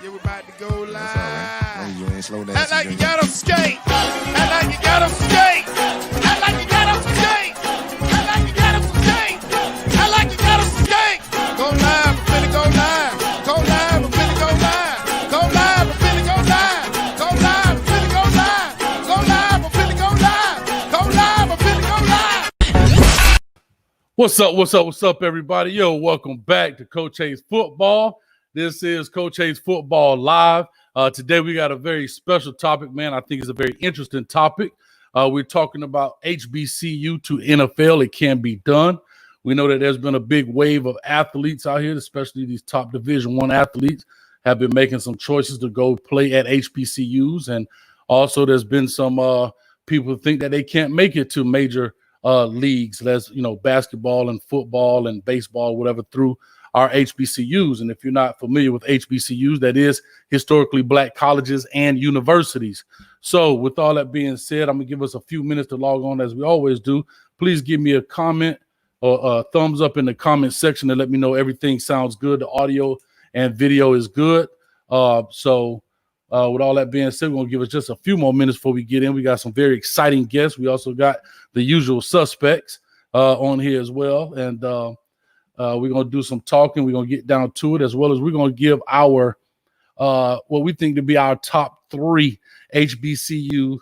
Yeah, we about to go live. That's all right. Long as you ain't slow down. Act like you got them skate. Act like you got them skate. Act like you got them skate. Act like you got them skate. Act like you got them skate. Go live, I'm finna go live. Go live, I'm finna go live. Go live, I'm finna go live. Go live, I'm finna go live. Go live, I'm finna go live. Go live, I'm finna go live. What's up, everybody? Yo, welcome back to Coach Hayes Football. This is Coach Hayes Football Live. Today we got a very special topic, man. I think it's a very interesting topic. We're talking about HBCU to NFL. It can be done. We know that there's been a big wave of athletes out here, especially these top Division I athletes have been making some choices to go play at HBCUs. And also there's been some people who think that they can't make it to major leagues, that's, you know, basketball and football and baseball, whatever, through our HBCUs. And if you're not familiar with HBCUs, that is historically black colleges and universities. So with all that being said, I'm going to give us a few minutes to log on as we always do. Please give me a comment or a thumbs up in the comment section to let me know everything sounds good. The audio and video is good. With all that being said, we're going to give us just a few more minutes before we get in. We got some very exciting guests. We also got the usual suspects on here as well. And we're going to do some talking. We're going to get down to it, as well as we're going to give our what we think to be our top 3 HBCU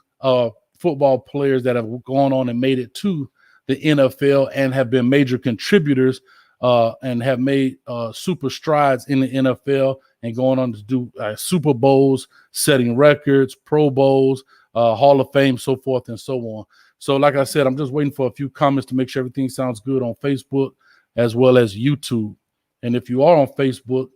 football players that have gone on and made it to the NFL and have been major contributors and have made super strides in the NFL and going on to do Super Bowls, setting records, Pro Bowls, Hall of Fame, so forth and so on. So like I said, I'm just waiting for a few comments to make sure everything sounds good on Facebook as well as YouTube. And if you are on Facebook,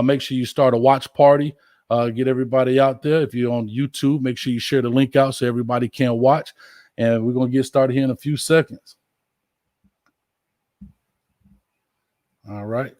make sure you start a watch party. Get everybody out there. If you're on YouTube, make sure you share the link out so everybody can watch. And we're going to get started here in a few seconds. All right.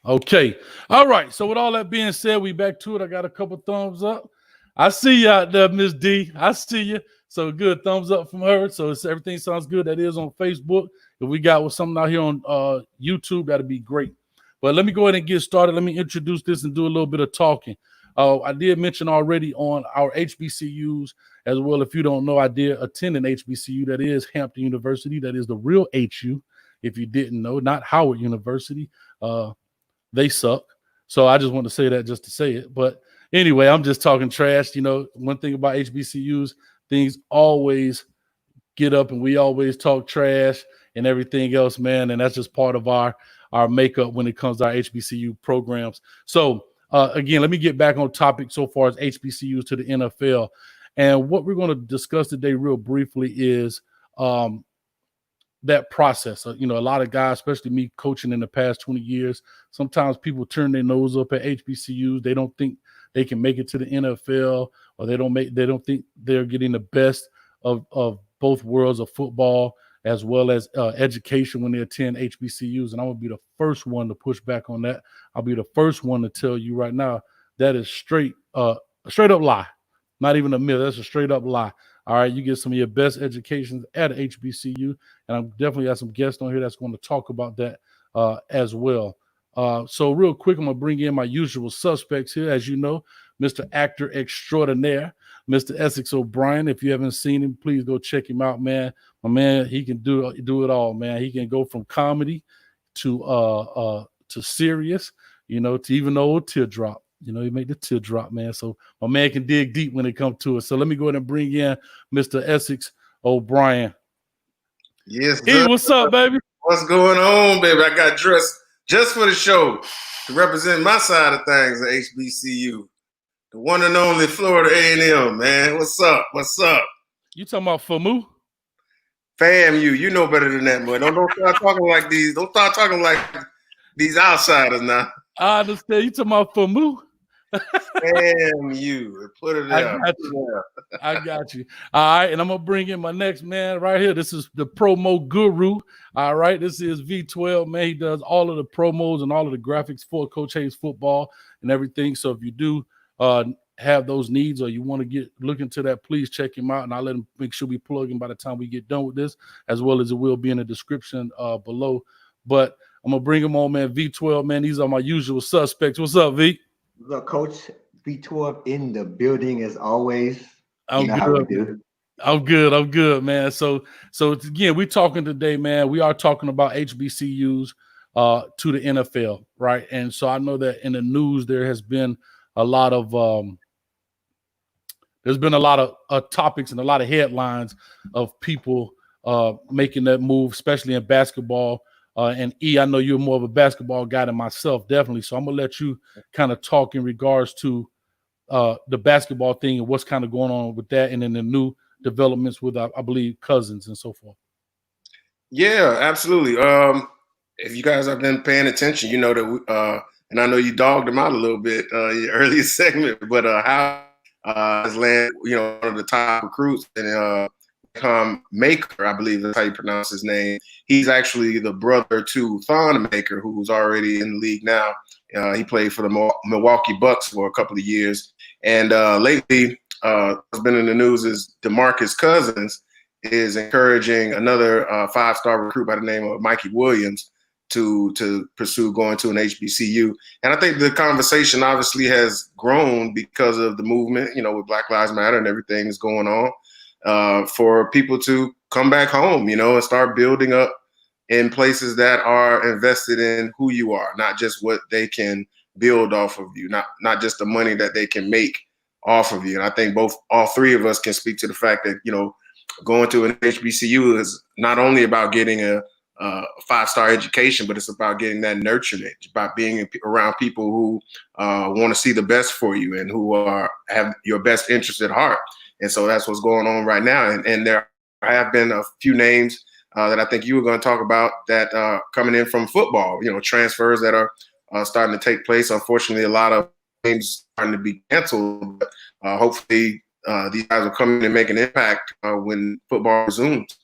Okay. All right. So with all that being said, we back to it. I got a couple thumbs up. I see you out there, Miss D. I see you. So good thumbs up from her. So everything sounds good. That is on Facebook. If we got something out here on YouTube, that'd be great. But let me go ahead and get started. Let me introduce this and do a little bit of talking. I did mention already on our HBCUs as well. If you don't know, I did attend an HBCU. That is Hampton University. That is the real HU. If you didn't know, not Howard University. They suck. So I just want to say that just to say it. But anyway, I'm just talking trash. You know, one thing about HBCUs, things always get up and we always talk trash and everything else, man. And that's just part of our makeup when it comes to our HBCU programs. So again, let me get back on topic so far as HBCUs to the NFL. And what we're going to discuss today real briefly is that process. You know, a lot of guys, especially me coaching in the past 20 years, sometimes people turn their nose up at HBCUs. They don't think they can make it to the NFL, or they don't think they're getting the best of both worlds of football as well as education when they attend HBCUs. And I'm going to be the first one to push back on that. I'll be the first one to tell you right now that is a straight up lie. Not even a myth. That's a straight up lie. All right, you get some of your best educations at HBCU, and I'm definitely got some guests on here that's going to talk about that as well. So real quick, I'm going to bring in my usual suspects here. As you know, Mr. Actor Extraordinaire, Mr. Essex O'Brien. If you haven't seen him, please go check him out, man. My man, he can do it all, man. He can go from comedy to serious, you know, to even the old teardrop. You know, he make the teardrop, man. So my man can dig deep when it comes to it. So let me go ahead and bring in Mr. Essex O'Brien. Yes, sir. Hey, what's up, baby? What's going on, baby? I got dressed just for the show to represent my side of things at HBCU. The one and only Florida A&M, man. What's up? What's up? You talking about FAMU? FAMU. You know better than that, boy. Don't start talking like these. Don't start talking like these outsiders now. I understand. You talking about FAMU? FAMU. Put it out. I got you. All right, and I'm going to bring in my next man right here. This is the promo guru. All right, this is V12, man. He does all of the promos and all of the graphics for Coach Hayes Football and everything. So if you do have those needs or you want to look into that, please check him out, and I'll let him make sure we plug him by the time we get done with this, as well as it will be in the description below. But I'm going to bring him on, man. V12, man. These are my usual suspects. What's up, V? Look, Coach B12 in the building as always. You I'm know how we good. do. I'm good, man. So again, we're talking today, man. We are talking about HBCUs to the NFL, right? And so I know that in the news there has been a lot of there's been a lot of topics and a lot of headlines of people making that move, especially in basketball. And E, I know you're more of a basketball guy than myself, definitely. So I'm gonna let you kind of talk in regards to the basketball thing and what's kind of going on with that, and then the new developments with I believe Cousins and so forth. Yeah, absolutely. If you guys have been paying attention, you know that and I know you dogged him out a little bit your earlier segment, but how has landed, one of the top recruits, and Maker, I believe that's how you pronounce his name. He's actually the brother to Thon Maker, who's already in the league now. He played for the Milwaukee Bucks for a couple of years, and lately, what's been in the news is DeMarcus Cousins is encouraging another five-star recruit by the name of Mikey Williams to pursue going to an HBCU. And I think the conversation obviously has grown because of the movement, with Black Lives Matter and everything that's going on, for people to come back home, and start building up in places that are invested in who you are, not just what they can build off of you, not just the money that they can make off of you. And I think all three of us can speak to the fact that, going to an HBCU is not only about getting a five-star education, but it's about getting that nurturement, about being around people who want to see the best for you and who have your best interest at heart. And so that's what's going on right now. And there have been a few names that I think you were going to talk about that coming in from football, transfers that are starting to take place. Unfortunately, a lot of games starting to be canceled, but hopefully these guys will come in and make an impact when football resumes.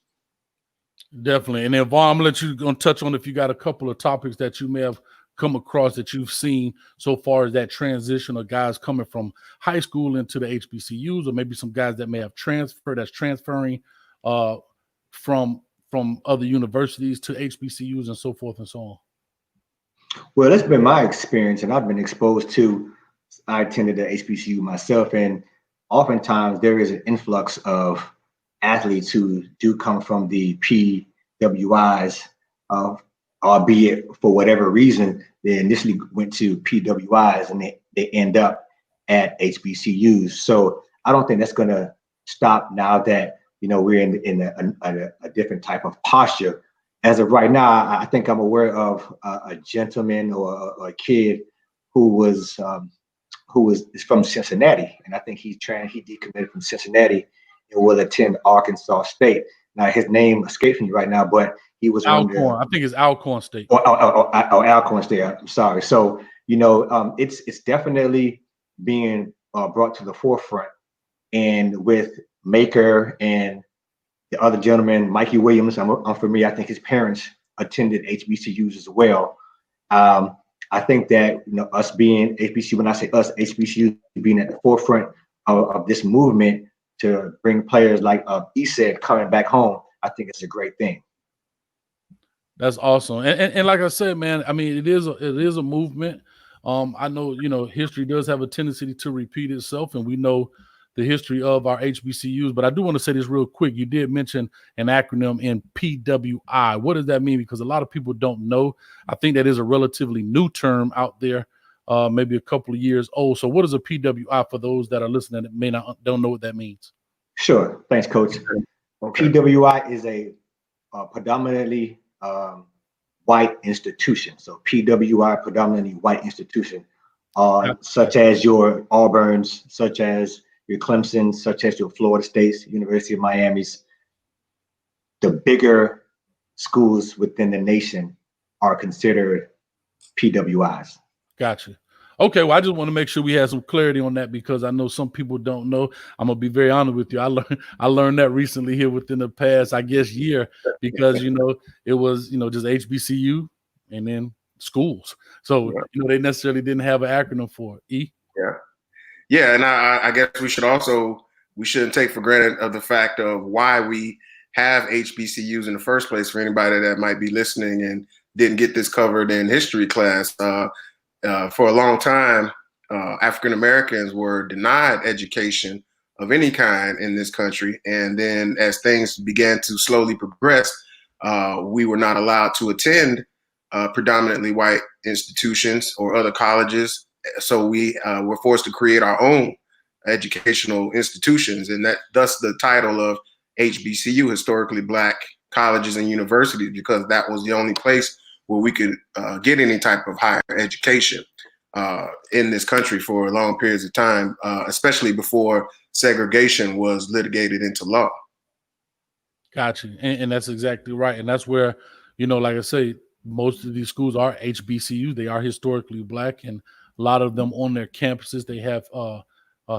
Definitely. And then Vaughn, I'm gonna let you touch on if you got a couple of topics that you may have come across that you've seen so far as that transition of guys coming from high school into the HBCUs, or maybe some guys that may have transferring from other universities to HBCUs and so forth and so on. Well, that's been my experience, and I've been exposed to. I attended the HBCU myself, and oftentimes there is an influx of athletes who do come from the PWIs, albeit for whatever reason, they initially went to PWIs and they end up at HBCUs. So I don't think that's going to stop now that we're in a different type of posture. As of right now, I think I'm aware of a gentleman or a kid who is from Cincinnati, and I think he decommitted from Cincinnati and will attend Arkansas State. Now his name escapes me right now, but he was Alcorn. I think it's Alcorn State. Alcorn State. I'm sorry. So it's definitely being brought to the forefront, and with Maker and the other gentleman, Mikey Williams, I'm familiar. I think his parents attended HBCUs as well. I think that us being HBCU, when I say us, HBCU being at the forefront of this movement to bring players like he said coming back home, I think it's a great thing. That's awesome, and like I said, man, I mean it is a movement. I know history does have a tendency to repeat itself, and we know the history of our HBCUs. But I do want to say this real quick. You did mention an acronym in PWI. What does that mean? Because a lot of people don't know. I think that is a relatively new term out there, maybe a couple of years old. So what is a PWI for those that are listening that don't know what that means? Sure. Thanks, Coach. Okay. PWI is a predominantly white institution. So PWI, predominantly white institution, such as your Auburns, such as your Clemson, such as your Florida States, University of Miami's. The bigger schools within the nation are considered PWIs. Gotcha. Okay, well, I just want to make sure we have some clarity on that because I know some people don't know. I'm gonna be very honest with you. I learned that recently here within the past, I guess, year because it was just HBCU and then schools. So they necessarily didn't have an acronym for it. E. Yeah, and I guess we shouldn't take for granted of the fact of why we have HBCUs in the first place. For anybody that might be listening and didn't get this covered in history class, for a long time, African Americans were denied education of any kind in this country. And then as things began to slowly progress, we were not allowed to attend predominantly white institutions or other colleges. So we were forced to create our own educational institutions. And thus the title of HBCU, Historically Black Colleges and Universities, because that was the only place where we could get any type of higher education in this country for long periods of time, especially before segregation was litigated into law. Gotcha. And that's exactly right. And that's where, like I say, most of these schools are HBCU. They are historically Black, and a lot of them on their campuses, they have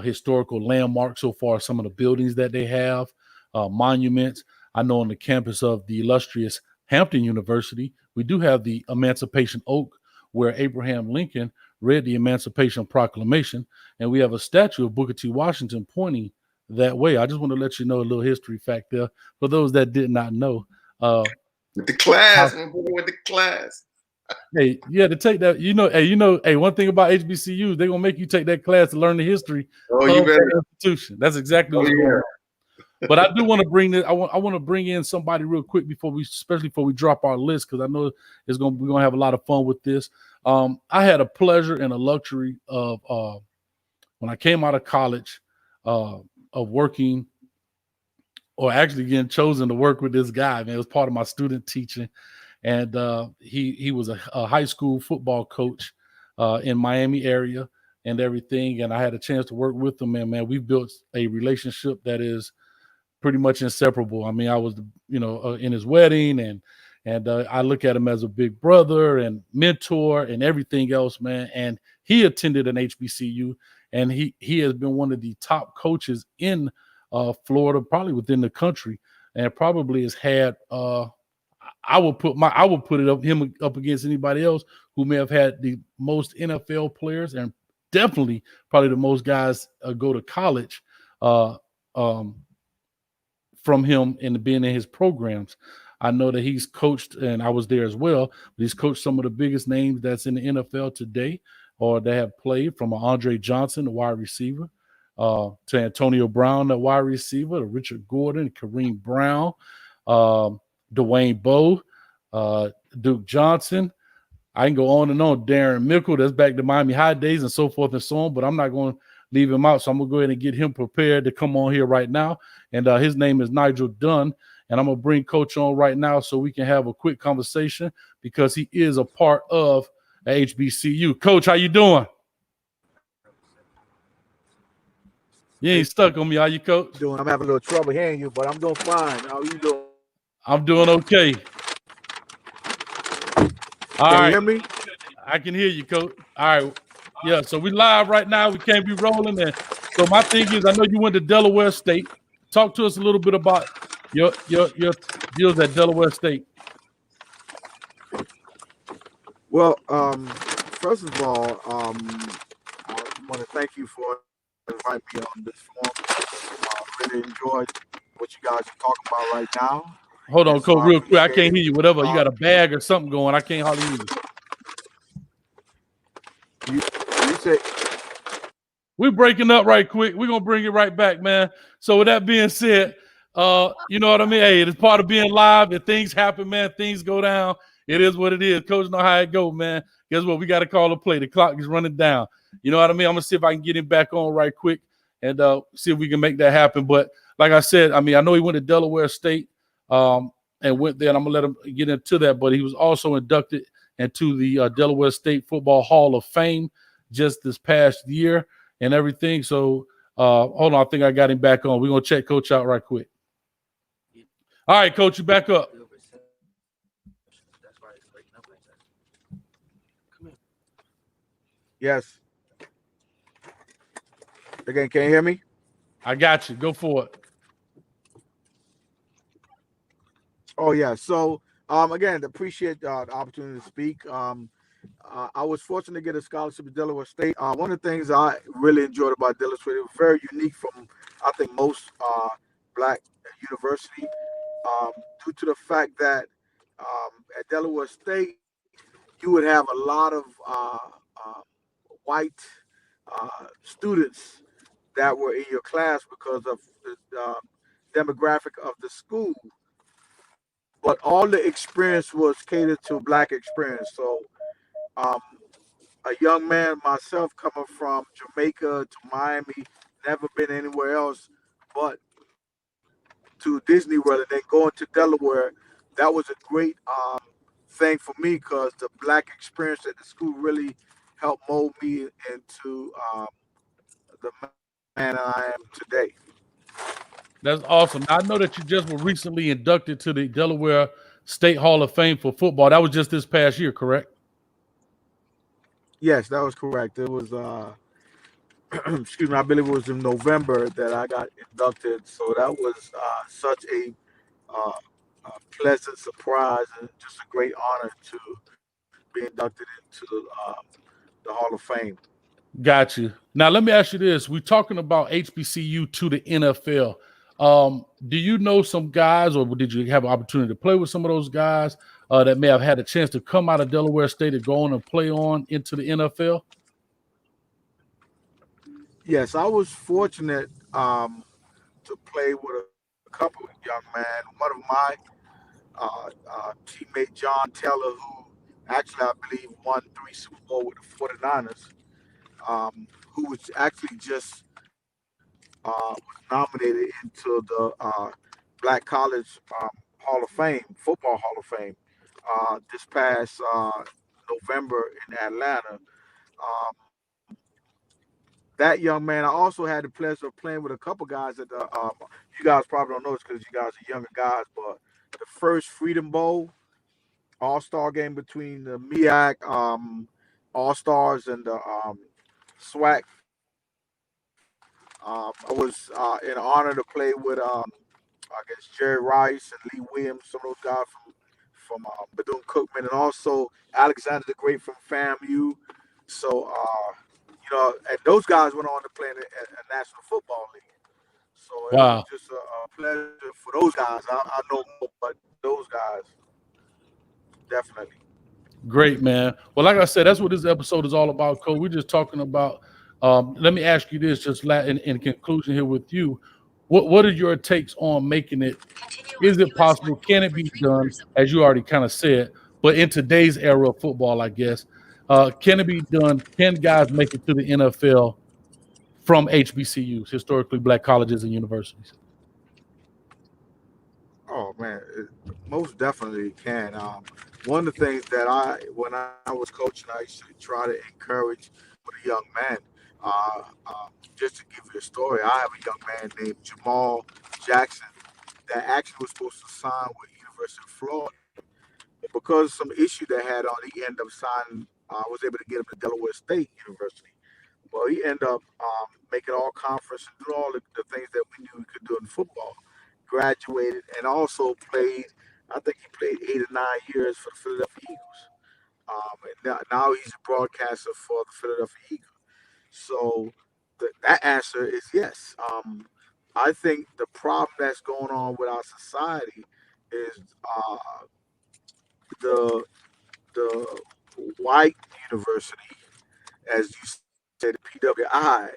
historical landmarks so far as some of the buildings that they have, monuments. I know on the campus of the illustrious Hampton University, we do have the Emancipation Oak, where Abraham Lincoln read the Emancipation Proclamation, and we have a statue of Booker T. Washington pointing that way. I just want to let you know a little history fact there for those that did not know. With the class, with the class. Hey, yeah, to take that, one thing about HBCUs, they're gonna make you take that class to learn the history of the institution. That's exactly what's going on. But I do want to bring this. I want to bring in somebody real quick especially before we drop our list, because I know we're gonna have a lot of fun with this. I had a pleasure and a luxury of when I came out of college of working, or actually getting chosen to work with this guy. Man, it was part of my student teaching, and he was a high school football coach in Miami area and everything. And I had a chance to work with him, and man, we built a relationship that is pretty much inseparable. I mean, I was, in his wedding, and I look at him as a big brother and mentor and everything else, man. And he attended an HBCU, and he has been one of the top coaches in Florida, probably within the country, and probably has had. I would put him up against anybody else who may have had the most NFL players, and definitely probably the most guys go to college from him and being in his programs. I know that he's coached, and I was there as well, but he's coached some of the biggest names that's in the NFL today, or that have played, from Andre Johnson, the wide receiver, to Antonio Brown, the wide receiver, to Richard Gordon, Kareem Brown, Dwayne Bowe, Duke Johnson. I can go on and on. Darren Mickle, that's back to Miami High days, and so forth and so on, but I'm not going to leave him out. So I'm going to go ahead and get him prepared to come on here right now. And his name is Nigel Dunn. And I'm going to bring Coach on right now so we can have a quick conversation, because he is a part of HBCU. Coach, how you doing? You ain't stuck on me, are you, Coach? I'm having a little trouble hearing you, but I'm doing fine. How are you doing? I'm doing okay. Can you hear me? I can hear you, Coach. All right. Yeah, so we live right now. We can't be rolling. And so my thing is, I know you went to Delaware State. Talk to us a little bit about your deals at Delaware State. Well, first of all, I want to thank you for inviting me on this forum. I really enjoyed what you guys are talking about right now. Hold on, Coach, real quick. I can't hear you. Whatever. You got a bag or something going. I can't hardly hear you. You say we're breaking up right quick. We're gonna bring it right back, man. So with that being said, you know what I mean? Hey, it's part of being live. If things happen, man, things go down. It is what it is. Coach know how it go, man. Guess what? We got to call a play. The clock is running down. You know what I mean? I'm gonna see if I can get him back on right quick and see if we can make that happen. But like I said, I mean, I know he went to Delaware State and went there, and I'm gonna let him get into that. But he was also inducted into the Delaware State Football Hall of Fame just this past year and everything. So hold on, I think I got him back on. We're gonna check Coach out right quick. All right, Coach, you back up. yes. Again, can you hear me? I got you. Go for it. Oh yeah. So again, appreciate the opportunity to speak. I was fortunate to get a scholarship at Delaware State. One of the things I really enjoyed about Delaware State, it was very unique from, I think, most Black university, due to the fact that at Delaware State, you would have a lot of white students that were in your class because of the demographic of the school. But all the experience was catered to Black experience. So um, a young man myself coming from Jamaica to Miami, never been anywhere else but to Disney World and then going to Delaware, that was a great thing for me because the Black experience at the school really helped mold me into the man I am today. That's awesome. I know that you just were recently inducted to the Delaware State Hall of Fame for football. That was just this past year, correct? Yes, that was correct. It was excuse me, I believe it was in November that I got inducted. So that was such uh, a pleasant surprise and just a great honor to be inducted into the Hall of Fame. Got you. Now, let me ask you this. We're talking about HBCU to the NFL. Do you know some guys, or did you have an opportunity to play with some of those guys that may have had a chance to come out of Delaware State and go on and play on into the NFL? Yes, I was fortunate to play with a couple of young men. One of my teammate, John Taylor, who actually I believe won 3 Super Bowl with the 49ers, who was actually just was nominated into the Black College Hall of Fame, Football Hall of Fame, this past November in Atlanta. That young man, I also had the pleasure of playing with a couple guys at the. You guys probably don't know this because you guys are younger guys, but the first Freedom Bowl All-Star game between the MEAC All-Stars and the SWAC. I was in honor to play with I guess Jerry Rice and Lee Williams, some of those guys from Bethune Cookman, and also Alexander the Great from FAMU. So and those guys went on to play in a National Football League. So it was Wow. just a pleasure for those guys. I know more, but those guys definitely. Great, man. Well, like I said, that's what this episode is all about, Cole. We're just talking about. Let me ask you this, just in conclusion here with you. What are your takes on making it? Is it possible? Can it be done? As you already kind of said, but in today's era of football, I guess, can it be done? Can guys make it to the NFL from HBCUs, historically Black colleges and universities? Oh man, it most definitely can. One of the things that when I was coaching, I used to try to encourage with a young man. Uh, just to give you a story, I have a young man named Jamal Jackson that actually was supposed to sign with University of Florida, but because of some issue they had on, he ended up signing. I was able to get him to Delaware State University. Well, he ended up making all conference and doing all the things that we knew he could do in football. Graduated and also played. I think he played 8 or 9 years for the Philadelphia Eagles. And now he's a broadcaster for the Philadelphia Eagles. So that answer is yes. I think the problem that's going on with our society is the the white university, as you said, the PWI.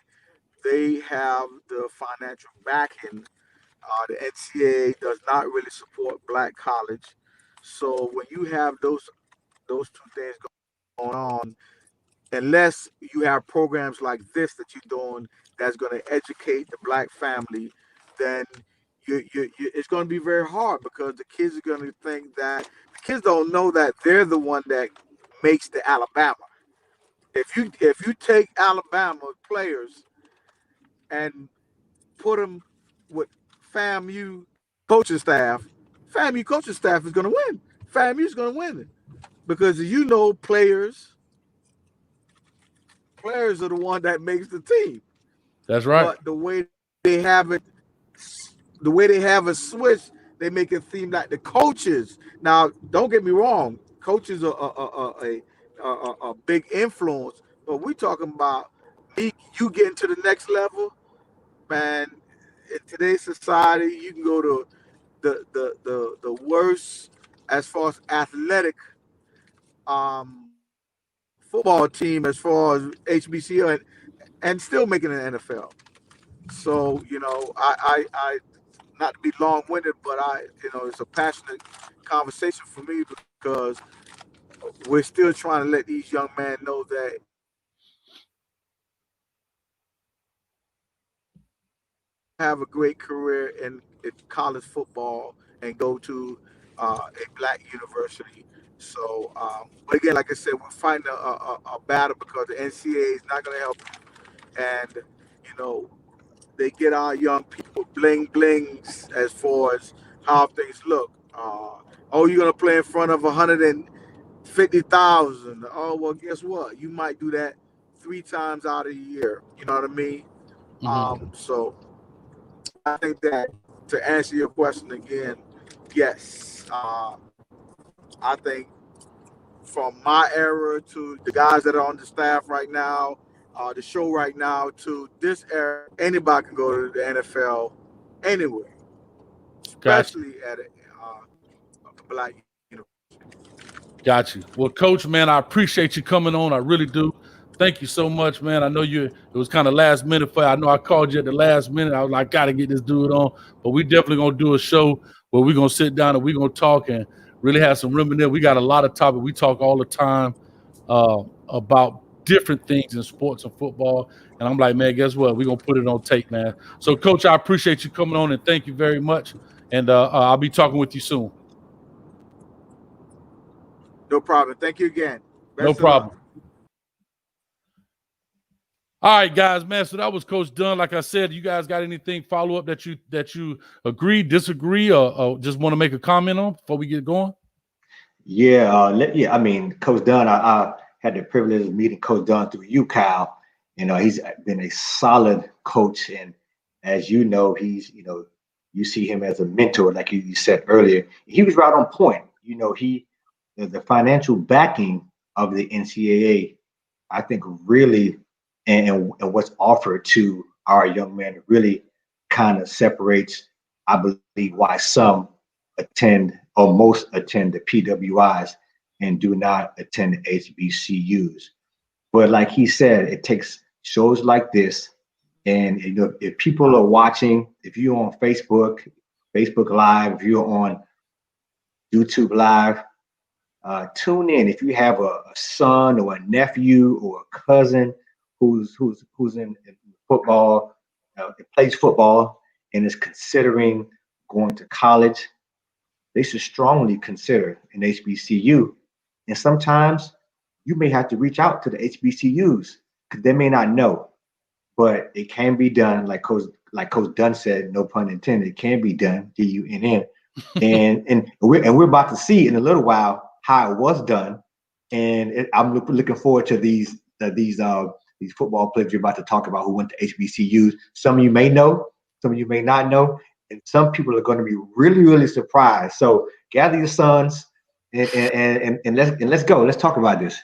They have the financial backing. The NCAA does not really support Black college. So when you have those two things going on, unless you have programs like this that you're doing that's going to educate the Black family, then it's going to be very hard because the kids are going to think that the kids don't know that they're the one that makes the Alabama. If you take Alabama players and put them with FAMU coaching staff, FAMU coaching staff is going to win. FAMU is going to win it because players are the one that makes the team. That's right. But the way they have it switched, they make it seem like the coaches. Now, don't get me wrong, coaches are a big influence, but we're talking about you getting to the next level, man. In today's society, you can go to the worst as far as athletic football team as far as HBCU, and still making an NFL. So, I not to be long-winded, but it's a passionate conversation for me because we're still trying to let these young men know that have a great career in college football and go to a black university. So, but again, like I said, we're fighting a battle because the NCAA is not going to help, and you know they get our young people bling blings as far as how things look. Oh, you're gonna play in front of 150,000. Oh, well, guess what? You might do that 3 times out of the year. You know what I mean? So I think that to answer your question again, yes. I think from my era to the guys that are on the staff right now, the show right now to this era, anybody can go to the NFL anywhere, Gotcha. especially at a black university. Got you. Well, Coach, man, I appreciate you coming on. I really do. Thank you so much, man. I know it was kind of last minute for you. I know I called you at the last minute. I was like, got to get this dude on. But we definitely going to do a show where we're going to sit down and we're going to talk and really have some reminiscence. We got a lot of topics. We talk all the time about different things in sports and football. And I'm like, man, guess what? We're going to put it on tape, man. So, Coach, I appreciate you coming on and thank you very much. And I'll be talking with you soon. No problem. Thank you again. No problem. All right, guys, man. So that was Coach Dunn. Like I said, you guys got anything follow up that you agree, disagree, or just want to make a comment on before we get going? Yeah, I mean, Coach Dunn, I had the privilege of meeting Coach Dunn through you, Kyle. He's been a solid coach, and as you know, you see him as a mentor, like you said earlier. He was right on point. The financial backing of the NCAA, I think, really, and what's offered to our young men really kind of separates, I believe, why some attend or most attend the PWIs and do not attend the HBCUs. But like he said, it takes shows like this, and if people are watching, if you're on Facebook Live, if you're on YouTube Live, tune in. If you have a son or a nephew or a cousin who's in football, plays football, and is considering going to college, they should strongly consider an HBCU. And sometimes you may have to reach out to the HBCUs because they may not know, but it can be done. Like Coach Dunn said, no pun intended, it can be done. DUNN, and we're about to see in a little while how it was done, and I'm looking forward to these football players you're about to talk about who went to HBCUs. Some of you may know, some of you may not know, and some people are going to be really, really surprised. So gather your sons and let's go. Let's talk about this.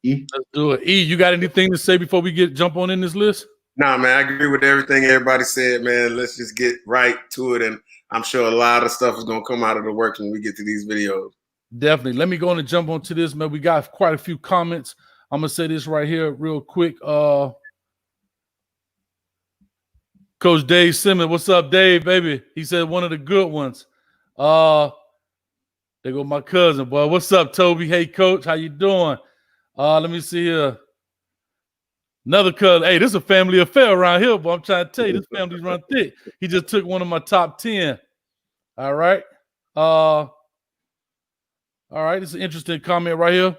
E? Let's do it. E, you got anything to say before we jump on in this list? Nah, man, I agree with everything everybody said, man. Let's just get right to it, and I'm sure a lot of stuff is going to come out of the works when we get to these videos. Definitely. Let me go on and jump onto this, man. We got quite a few comments. I'm going to say this right here real quick. Coach Dave Simmons. What's up, Dave, baby? He said one of the good ones. There go my cousin, boy. What's up, Toby? Hey, Coach. How you doing? Let me see here. Another cousin. Hey, this is a family affair around here, but I'm trying to tell you, this family's run thick. He just took one of my top 10. All right. All right. This is an interesting comment right here.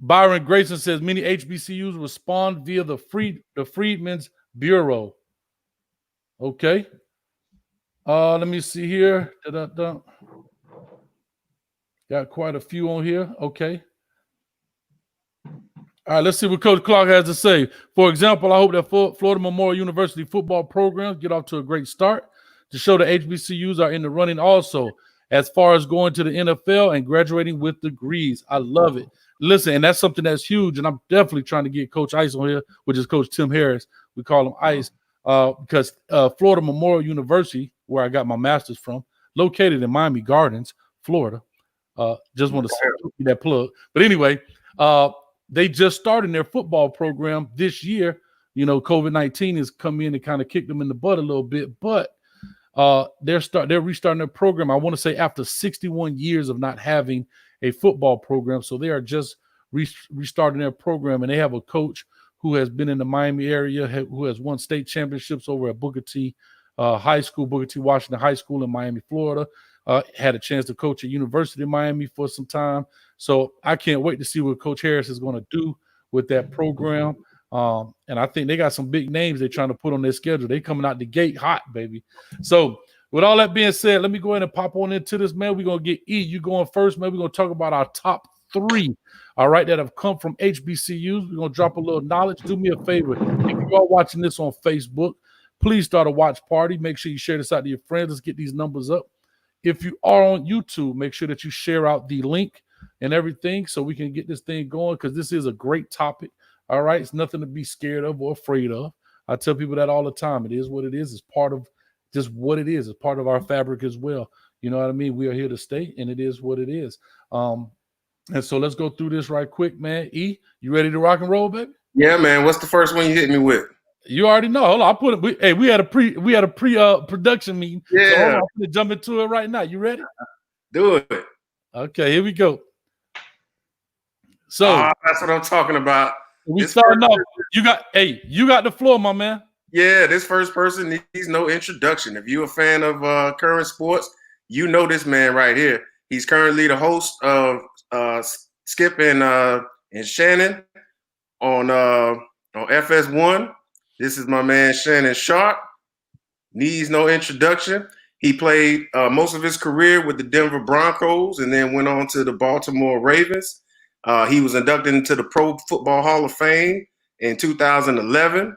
Byron Grayson says many HBCUs respond via the Freedmen's Bureau. Okay. Let me see here. Got quite a few on here. Okay. All right, let's see what Coach Clark has to say. For example, I hope that Florida Memorial University football programs get off to a great start to show that HBCUs are in the running also as far as going to the NFL and graduating with degrees. I love it. Listen, and that's something that's huge, and I'm definitely trying to get Coach Ice on here, which is Coach Tim Harris. We call him Ice because Florida Memorial University, where I got my master's from, located in Miami Gardens, Florida. Just want to see that plug. But anyway, they just started their football program this year, You know, COVID-19 has come in and kind of kicked them in the butt a little bit, but they're restarting their program. I want to say after 61 years of not having a football program, so they are just restarting their program, and they have a coach who has been in the Miami area, who has won state championships over at Booker T High School, Booker T Washington High School in Miami, Florida. Had a chance to coach at University of Miami for some time. So I can't wait to see what Coach Harris is going to do with that program. And I think they got some big names they're trying to put on their schedule. They coming out the gate hot, baby. So with all that being said, let me go ahead and pop on into this, man. We're going to get E. You going first, man. We're going to talk about our top 3, all right, that have come from HBCUs. We're going to drop a little knowledge. Do me a favor. If you are watching this on Facebook, please start a watch party. Make sure you share this out to your friends. Let's get these numbers up. If you are on YouTube, make sure that you share out the link and everything so we can get this thing going, because this is a great topic. All right, it's nothing to be scared of or afraid of. I tell people that all the time. It is what it is. It's part of just what it is. It's part of our fabric as well. You know what I mean? We are here to stay, and it is what it is. And so let's go through this right quick, man. E, you ready to rock and roll, baby? Yeah, man. What's the first one you hit me with? You already know. Hold on, I put it. We had a production meeting. Yeah. So hold on, I'm gonna jump into it right now. You ready? Do it. Okay, here we go. So that's what I'm talking about. We starting off. You got the floor, my man. Yeah, this first person needs no introduction. If you're a fan of current sports, you know this man right here. He's currently the host of Skip and Shannon on FS1. This is my man Shannon Sharp. Needs no introduction. He played most of his career with the Denver Broncos and then went on to the Baltimore Ravens. He was inducted into the Pro Football Hall of Fame in 2011.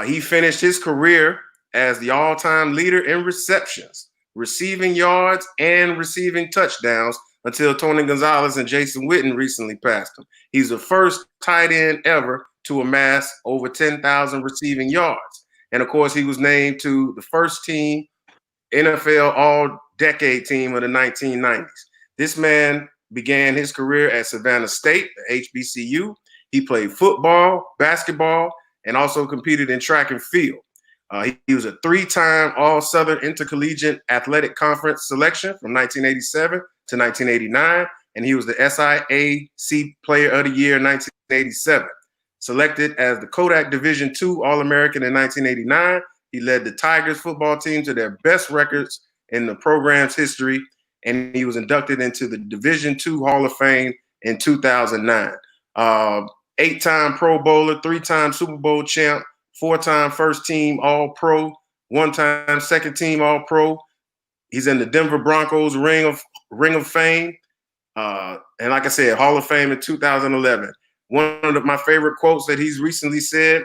He finished his career as the all-time leader in receptions, receiving yards, and receiving touchdowns until Tony Gonzalez and Jason Witten recently passed him. He's the first tight end ever to amass over 10,000 receiving yards. And, of course, he was named to the first team NFL All-Decade team of the 1990s. This man began his career at Savannah State, the HBCU. He played football, basketball, and also competed in track and field. He was a 3-time All-Southern Intercollegiate Athletic Conference selection from 1987 to 1989, and he was the SIAC Player of the Year in 1987. Selected as the Kodak Division II All-American in 1989, he led the Tigers football team to their best records in the program's history, and he was inducted into the Division II Hall of Fame in 2009. 8-time Pro Bowler, 3-time Super Bowl champ, 4-time first-team All-Pro, 1-time second-team All-Pro. He's in the Denver Broncos Ring of Fame, and like I said, Hall of Fame in 2011. One of my favorite quotes that he's recently said,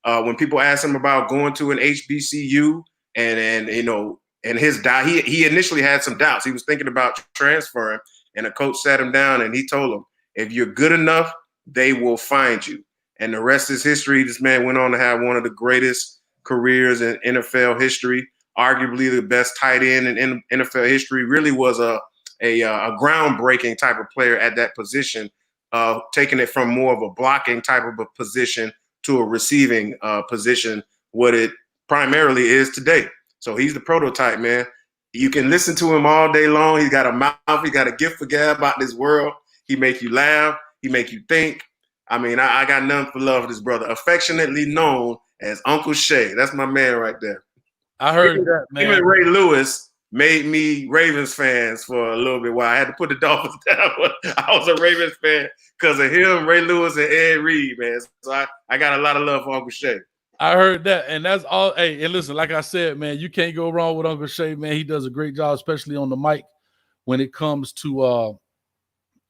when people ask him about going to an HBCU and his doubt, he initially had some doubts. He was thinking about transferring, and a coach sat him down and he told him, if you're good enough, they will find you. And the rest is history. This man went on to have one of the greatest careers in NFL history, arguably the best tight end in NFL history. Really was a groundbreaking type of player at that position, taking it from more of a blocking type of a position to a receiving position, what it primarily is today. So he's the prototype, man. You can listen to him all day long. He's got a mouth. He got a gift for gab about this world. He make you laugh. He make you think. I mean, I got nothing for love for this brother. Affectionately known as Uncle Shay. That's my man right there. I heard that, man. Him and Ray Lewis made me Ravens fans for a little bit while. I had to put the Dolphins down, but I was a Ravens fan because of him, Ray Lewis, and Ed Reed, man. So I got a lot of love for Uncle Shay. I heard that, and that's all. Hey, and listen, like I said, man, you can't go wrong with Uncle Shay, man. He does a great job, especially on the mic when it comes to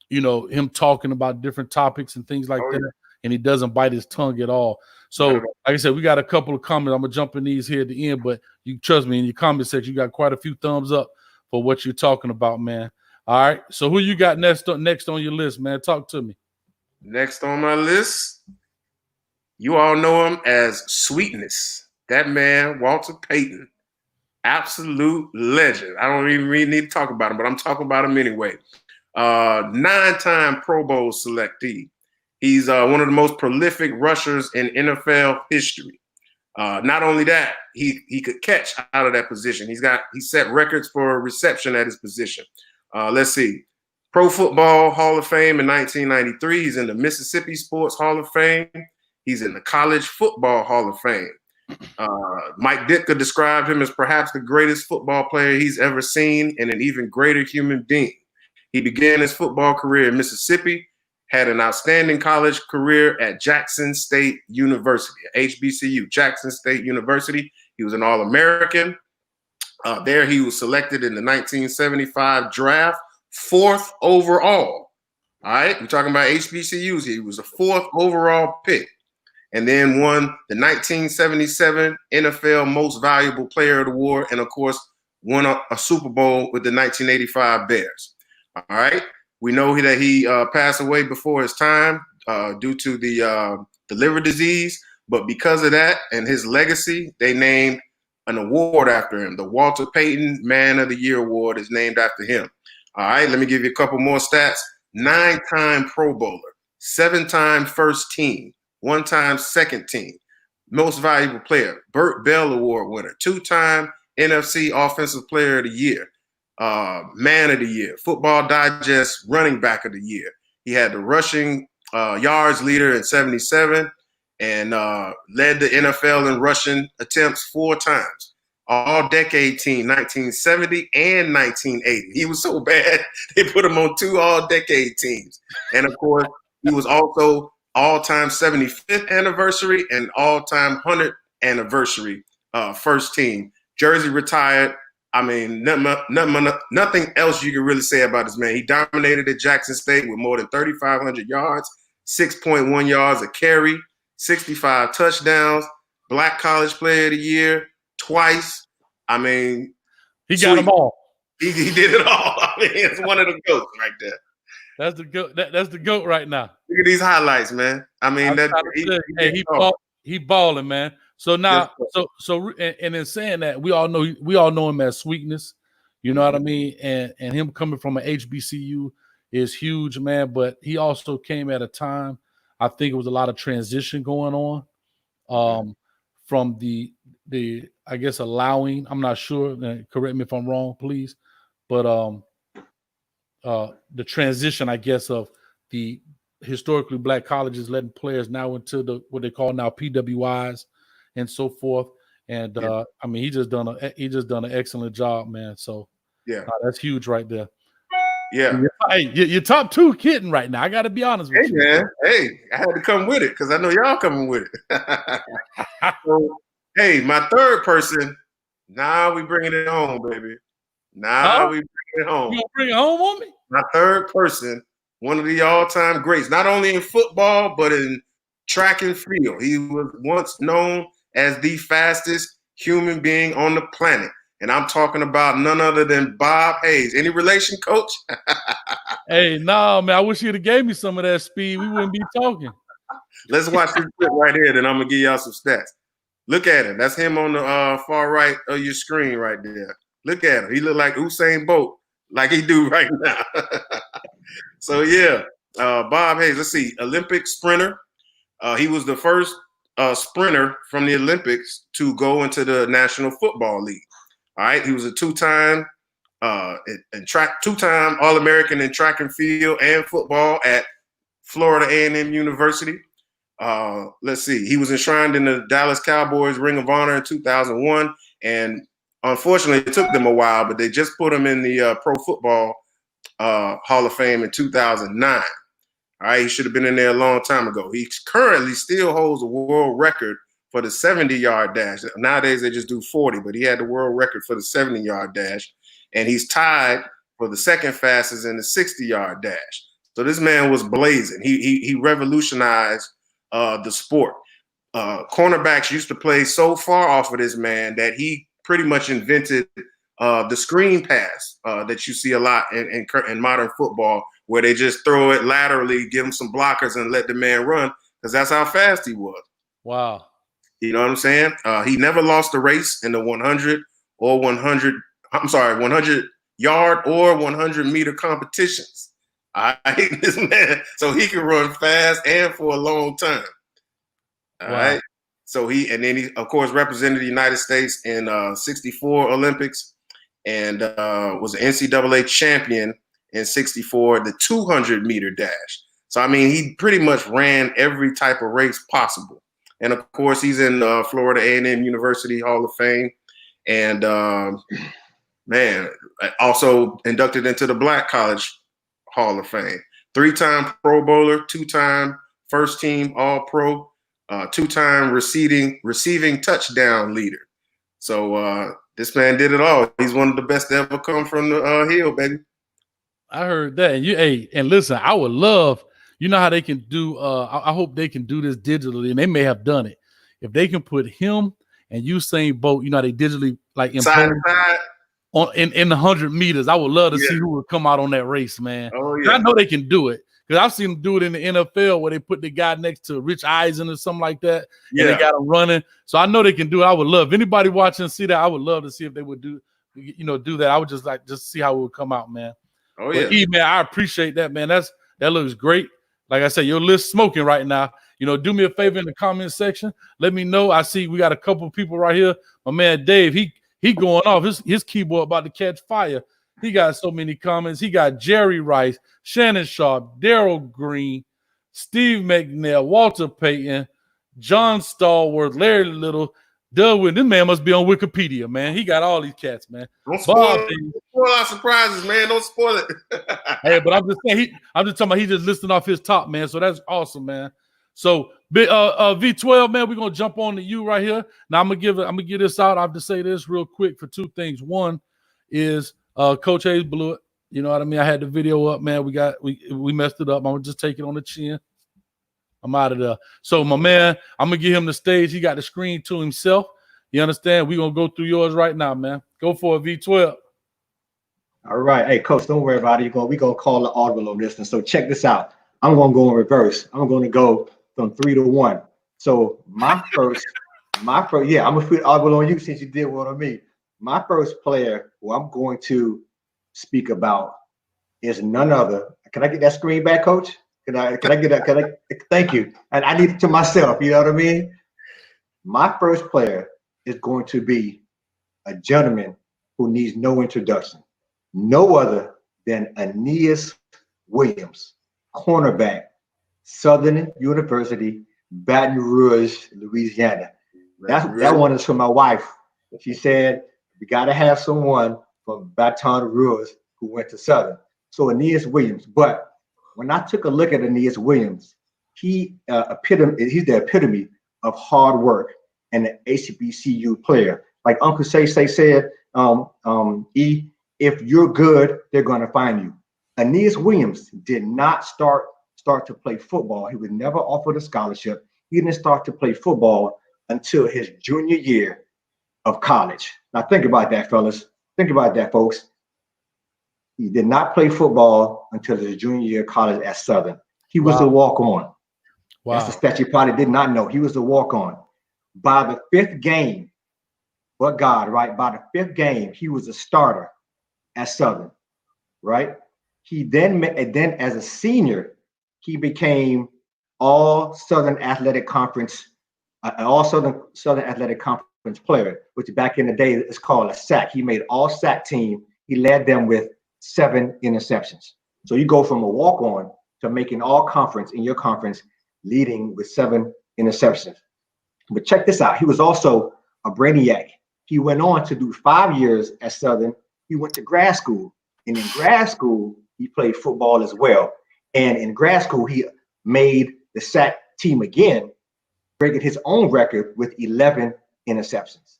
him talking about different topics and things like that. And he doesn't bite his tongue at all. So, like I said, we got a couple of comments. I'm gonna jump in these here at the end, but you trust me, in your comment section, you got quite a few thumbs up for what you're talking about, man. All right. So who you got next on your list, man? Talk to me. Next on my list, you all know him as Sweetness. That man, Walter Payton, absolute legend. I don't even really need to talk about him, but I'm talking about him anyway. 9-time Pro Bowl selectee. He's one of the most prolific rushers in NFL history. Not only that, he could catch out of that position. He set records for reception at his position. Let's see. Pro Football Hall of Fame in 1993. He's in the Mississippi Sports Hall of Fame. He's in the College Football Hall of Fame. Mike Ditka described him as perhaps the greatest football player he's ever seen and an even greater human being. He began his football career in Mississippi, had an outstanding college career at Jackson State University, HBCU, Jackson State University. He was an All-American. There he was selected in the 1975 draft, 4th overall. All right, we're talking about HBCUs. He was a 4th overall pick, and then won the 1977 NFL Most Valuable Player Award, and of course, won a Super Bowl with the 1985 Bears. All right, we know that he passed away before his time due to the liver disease, but because of that and his legacy, they named an award after him. The Walter Payton Man of the Year Award is named after him. All right, let me give you a couple more stats. 9-time Pro Bowler, 7-time first team, 1-time second team, most valuable player, Burt Bell Award winner, 2-time NFC Offensive Player of the Year, Man of the Year, Football Digest Running Back of the Year. He had the rushing yards leader in 77 and led the NFL in rushing attempts 4 times. All-decade team, 1970 and 1980. He was so bad, they put him on 2 all-decade teams. And, of course, he was also all-time 75th anniversary and all-time 100th anniversary first team. Jersey retired. I mean, nothing else you can really say about this man. He dominated at Jackson State with more than 3,500 yards, 6.1 yards a carry, 65 touchdowns, Black College Player of the Year twice. I mean, he got them all. He did it all. I mean, it's one of the goats right there. That's the goat. That's the goat right now. Look at these highlights, man. I mean, he balling, man. So now, and in saying that, we all know him as Sweetness. You know what I mean? And him coming from an HBCU is huge, man. But he also came at a time, I think it was a lot of transition going on, from the I guess allowing. I'm not sure. Correct me if I'm wrong, please. But the transition, I guess, of the historically Black colleges letting players now into what they call now PWIs and so forth. And I mean, he just done an excellent job, man. So that's huge right there. Yeah. Hey, you're top 2 kidding right now. I got to be honest with you. Man. Hey, I had to come with it because I know y'all coming with it. So, hey, my third person. Now we bringing it home, baby. Now we bring it home. You gonna bring it home on me? My third person, one of the all-time greats, not only in football but in track and field. He was once known as the fastest human being on the planet. And I'm talking about none other than Bob Hayes. Any relation, Coach? Hey, no, man. I wish you'd have gave me some of that speed. We wouldn't be talking. Let's watch this clip right here, then I'm going to give y'all some stats. Look at him. That's him on the far right of your screen right there. Look at him. He look like Usain Bolt, like he do right now. So, Bob Hayes, let's see, Olympic sprinter. He was the first sprinter from the Olympics to go into the National Football League. All right, he was a 2-time two-time All-American in track and field and football at Florida A&M University. Let's see, he was enshrined in the Dallas Cowboys Ring of Honor in 2001, and unfortunately, it took them a while, but they just put him in the Pro Football Hall of Fame in 2009. All right, he should have been in there a long time ago. He currently still holds a world record for the 70-yard dash. Nowadays, they just do 40, but he had the world record for the 70-yard dash, and he's tied for the second fastest in the 60-yard dash. So this man was blazing. He revolutionized the sport. Cornerbacks used to play so far off of this man that he pretty much invented the screen pass that you see a lot in modern football, where they just throw it laterally, give him some blockers, and let the man run, because that's how fast he was. Wow. You know what I'm saying? He never lost a race in the 100 yard or 100 meter competitions. All right, this man, so he can run fast and for a long time. All right. So then he, of course, represented the United States in 64 Olympics and was an NCAA champion in 64, the 200-meter dash. So, I mean, he pretty much ran every type of race possible. And, of course, he's in Florida A&M University Hall of Fame. And, man, also inducted into the Black College Hall of Fame. 3-time Pro Bowler, 2-time first-team All-Pro, 2-time receiving touchdown leader. So this man did it all. He's one of the best to ever come from the hill, baby. I heard that. And listen, I would love, you know how they can do, I hope they can do this digitally, and they may have done it. If they can put him and Usain Bolt, you know, they digitally like side to side in the 100 meters. I would love to see who would come out on that race, man. Oh, yeah. I know they can do it. Because I've seen them do it in the NFL where they put the guy next to Rich Eisen or something like that. Yeah. And they got him running. So I know they can do it. I would love, if anybody watching see that, I would love to see if they would do that. I would just see how it would come out, man. Oh, yeah. But man, I appreciate that, man. That looks great. Like I said, your list smoking right now. You know, do me a favor in the comment section. Let me know. I see we got a couple of people right here. My man Dave, he going off. His keyboard about to catch fire. He got so many comments. He got Jerry Rice, Shannon Sharp, Daryl Green, Steve McNair, Walter Payton, John Stallworth, Larry Little, Doug Wood. This man must be on Wikipedia, man. He got all these cats, man. Don't spoil our surprises, man. Don't spoil it. Hey, but I'm just saying, I'm just talking about he just listing off his top, man. So that's awesome, man. So V12, man, we're gonna jump on to you right here. Now I'm gonna give this out. I have to say this real quick for two things. One is Coach Hayes blew it. You know what I mean? I had the video up, man. We messed it up. I'm gonna just take it on the chin. I'm out of there. So my man, I'm gonna give him the stage. He got the screen to himself. You understand? We're gonna go through yours right now, man. Go for it, V12. All right. Hey, Coach, don't worry about it. We're gonna call the audible on this. And so check this out. I'm gonna go in reverse. I'm gonna go from 3 to 1. So my first, I'm gonna put audible on you since you did one on me. My first player who I'm going to speak about is none other. Can I get that screen back, Coach? Can I get that? Thank you. And I need it to myself. You know what I mean? My first player is going to be a gentleman who needs no introduction. No other than Aeneas Williams, cornerback, Southern University, Baton Rouge, Louisiana. That one is for my wife. She said, we got to have someone from Baton Rouge who went to Southern. So Aeneas Williams. But when I took a look at Aeneas Williams, he's the epitome of hard work and an HBCU player. Like Uncle Say said, if you're good, they're going to find you. Aeneas Williams did not start to play football. He was never offered a scholarship. He didn't start to play football until his junior year of college. Now think about that, fellas. Think about that, folks. He did not play football until his junior year of college at Southern. He was a walk-on. Wow. That's the stat you probably did not know. He was a walk-on. By the fifth game, by the fifth game, he was a starter at Southern, right? He then as a senior, he became all Southern Athletic Conference player, which back in the day is called a SAC. He made all SAC team. He led them with 7 interceptions. So you go from a walk-on to making all conference in your conference, leading with 7 interceptions. But check this out. He was also a brainiac. He went on to do 5 years at Southern. He went to grad school. And in grad school, he played football as well. And in grad school, he made the SAC team again, breaking his own record with 11 interceptions.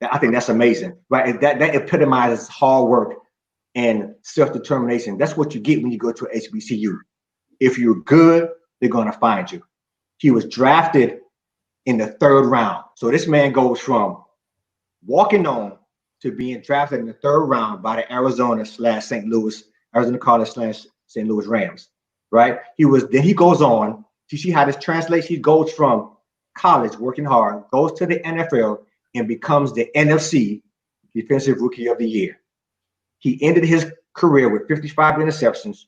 I think that's amazing, right? That epitomizes hard work and self-determination. That's what you get when you go to HBCU. If you're good, they're going to find you. He was drafted in the 3rd round. So this man goes from walking on to being drafted in the 3rd round by the Arizona College/St. Louis Rams, right? Then he goes on. You see how this translates? He goes from college, working hard, goes to the NFL and becomes the NFC Defensive Rookie of the Year. He ended his career with 55 interceptions,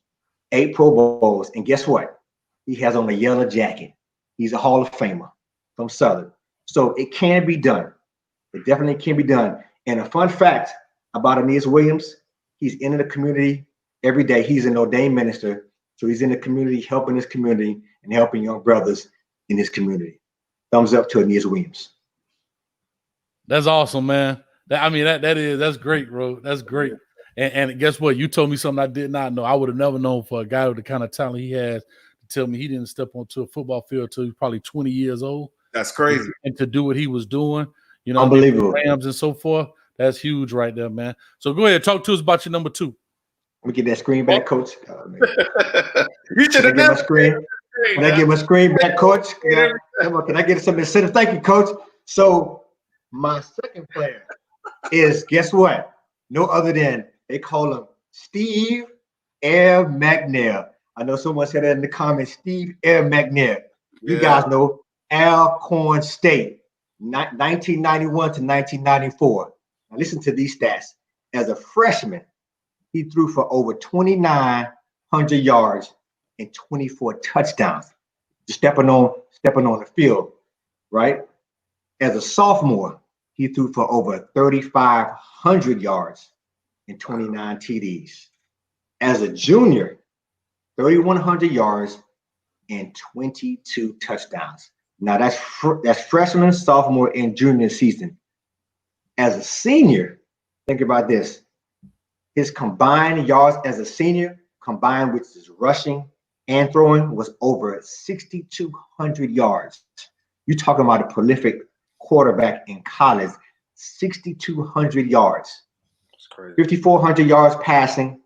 8 Pro Bowls, and guess what? He has on a yellow jacket. He's a Hall of Famer from Southern. So it can be done. It definitely can be done. And a fun fact about Aeneas Williams, he's in the community every day. He's an ordained minister. So he's in the community, helping his community and helping young brothers in his community. Thumbs up to Aeneas Williams. That's awesome, man. That's great, bro. That's great. And guess what? You told me something I did not know. I would have never known for a guy with the kind of talent he has to tell me he didn't step onto a football field until he was probably 20 years old. That's crazy. And to do what he was doing, Unbelievable. Rams and so forth. That's huge right there, man. So go ahead, talk to us about your number 2. Let me get that screen back, Coach. You should have my screen. Can I get my screen back, Coach? Can I get some incentive? Thank you, Coach. So my second player is, guess what? No other than, they call him Steve Air McNair. I know someone said that in the comments, Steve Air McNair. You guys know Alcorn State, 1991 to 1994. Now listen to these stats. As a freshman, he threw for over 2,900 yards and 24 touchdowns. Just stepping on the field, right? As a sophomore, he threw for over 3,500 yards and 29 TDs. As a junior, 3,100 yards and 22 touchdowns. Now that's freshman, sophomore, and junior season. As a senior, think about this. His combined yards as a senior, combined with his rushing and throwing, was over 6,200 yards. You're talking about a prolific quarterback in college, 6,200 yards. That's crazy. 5,400 yards passing,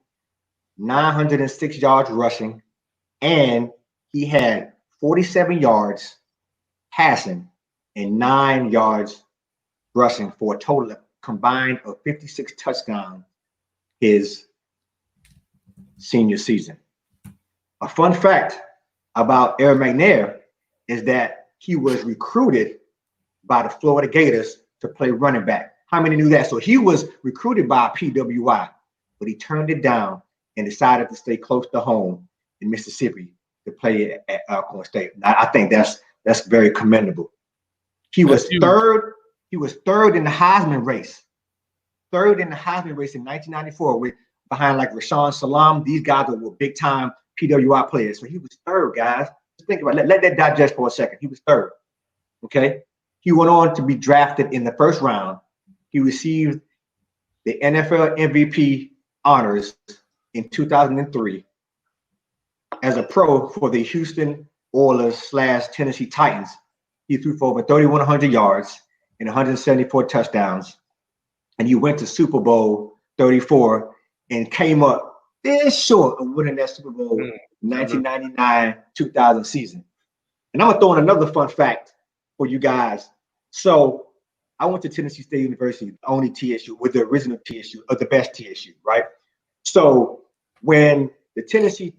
906 yards rushing, and he had 47 yards passing and 9 yards rushing for a total combined of 56 touchdowns his senior season. A fun fact about Air McNair is that he was recruited by the Florida Gators to play running back. How many knew that? So he was recruited by PWI, but he turned it down and decided to stay close to home in Mississippi to play at Alcorn State. I think that's very commendable. He was third. He was third in the Heisman race. Third in the Heisman race in 1994, behind like Rashawn Salam. These guys were big time PWI players. So he was third, guys. Just think about it. Let that digest for a second. He was third. Okay. He went on to be drafted in the first round. He received the NFL MVP honors in 2003 as a pro for the Houston Oilers / Tennessee Titans. He threw for over 3,100 yards and 174 touchdowns. And he went to Super Bowl 34 and came up this short of winning that Super Bowl 1999-2000 season. And I'm going to throw in another fun fact for you guys. So I went to Tennessee State University, the only TSU, with the original TSU, or the best TSU, right? So when the Tennessee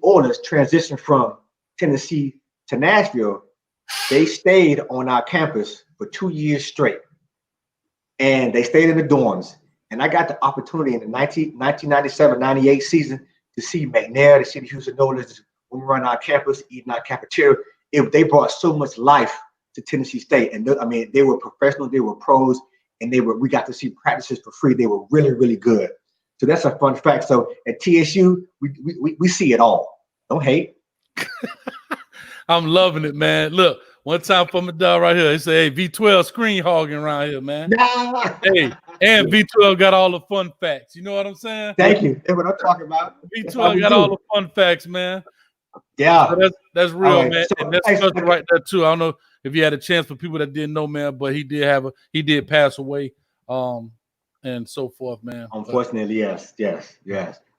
Oilers transitioned from Tennessee to Nashville, they stayed on our campus for 2 years straight. And they stayed in the dorms. And I got the opportunity in the 1997-98 season to see McNair, to see the Houston Oilers when we run our campus, eating our cafeteria. They brought so much life to Tennessee State. And they were professionals, they were pros, and we got to see practices for free. They were really, really good. So that's a fun fact. So at TSU, we see it all. Don't hate. I'm loving it, man. Look, one time for my dog right here, he said, hey, V12 screen hogging around here, man. Hey, and V12 got all the fun facts. You know what I'm saying? Thank you. That's what I'm talking about. V12 got all the fun facts, man. Yeah. So that's real, right, man. so, and that's special right there, too. I don't know if you had a chance for people that didn't know, man, but he did pass away. And so forth, man. Unfortunately, yes.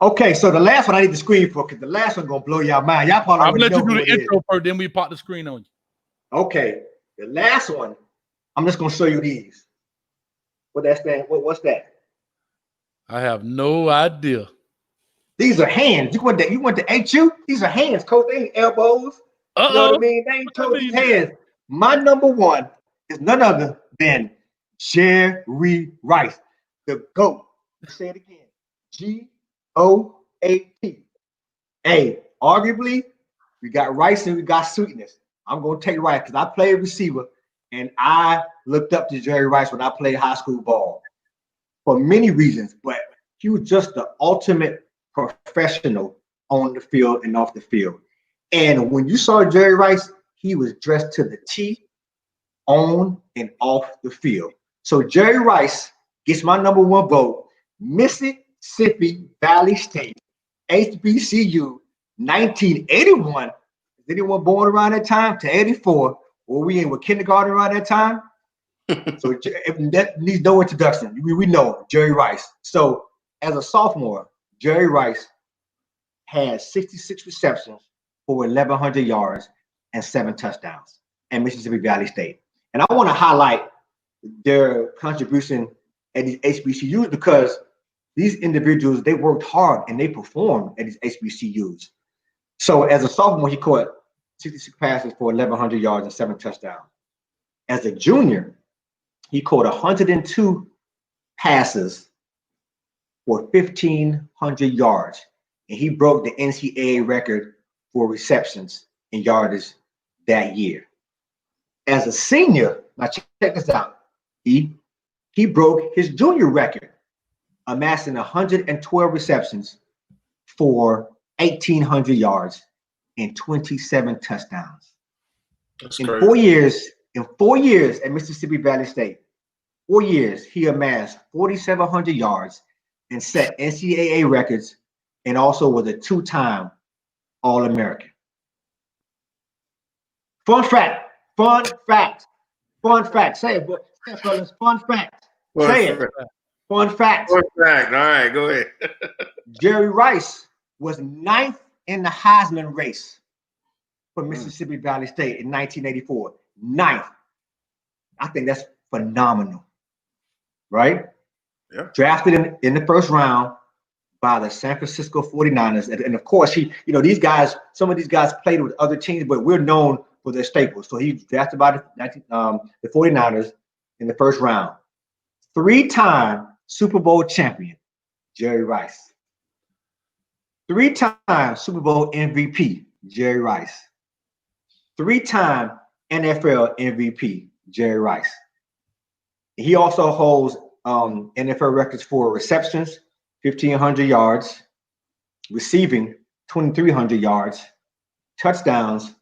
Okay, so the last one I need the screen for, because the last one gonna blow y'all mind. Y'all probably I'm gonna let you do the intro first, then we pop the screen on you. Okay, the last one, I'm just gonna show you these. What that stand? What's that? I have no idea. These are hands. You went to HU? These are hands, coach. They ain't elbows. You know what I mean? They ain't toes, these hands. My number one is none other than Jerry Rice, the GOAT. Let's say it again. GOAT. Hey, arguably, we got Rice and we got Sweetness. I'm going to take Rice because I played receiver, and I looked up to Jerry Rice when I played high school ball for many reasons, but he was just the ultimate professional on the field and off the field. And when you saw Jerry Rice, he was dressed to the T on and off the field. So Jerry Rice gets my number one vote. Mississippi Valley State, HBCU, 1981. Is anyone born around that time? To 84. Were we in with kindergarten around that time? So if that needs no introduction. We know Jerry Rice. So as a sophomore, Jerry Rice had 66 receptions for 1,100 yards and 7 touchdowns at Mississippi Valley State. And I want to highlight their contribution at these HBCUs because these individuals, they worked hard and they performed at these HBCUs. So as a sophomore, he caught 66 passes for 1,100 yards and 7 touchdowns. As a junior, he caught 102 passes for 1,500 yards, and he broke the NCAA record for receptions and yardage that year. As a senior, now check this out, he broke his junior record, amassing 112 receptions for 1,800 yards and 27 touchdowns. That's In crazy. 4 years at Mississippi Valley State, 4 years, he amassed 4,700 yards and set NCAA records, and also was a 2-time All-American. Fun fact. Say it, fellas. Fun fact. Say it. Fun fact. Fun fact. All right, go ahead. Jerry Rice was 9th in the Heisman race for Mississippi Valley State in 1984. 9th. I think that's phenomenal, right? Yeah. Drafted in the first round by the San Francisco 49ers. And of course, these guys, some of these guys played with other teams, but we're known for their staples. So he was drafted by the 49ers in the first round. 3-time Super Bowl champion, Jerry Rice. 3-time Super Bowl MVP, Jerry Rice. 3-time NFL MVP, Jerry Rice. He also holds NFL records for receptions, 1,500 yards, receiving, 2,300 yards, touchdowns,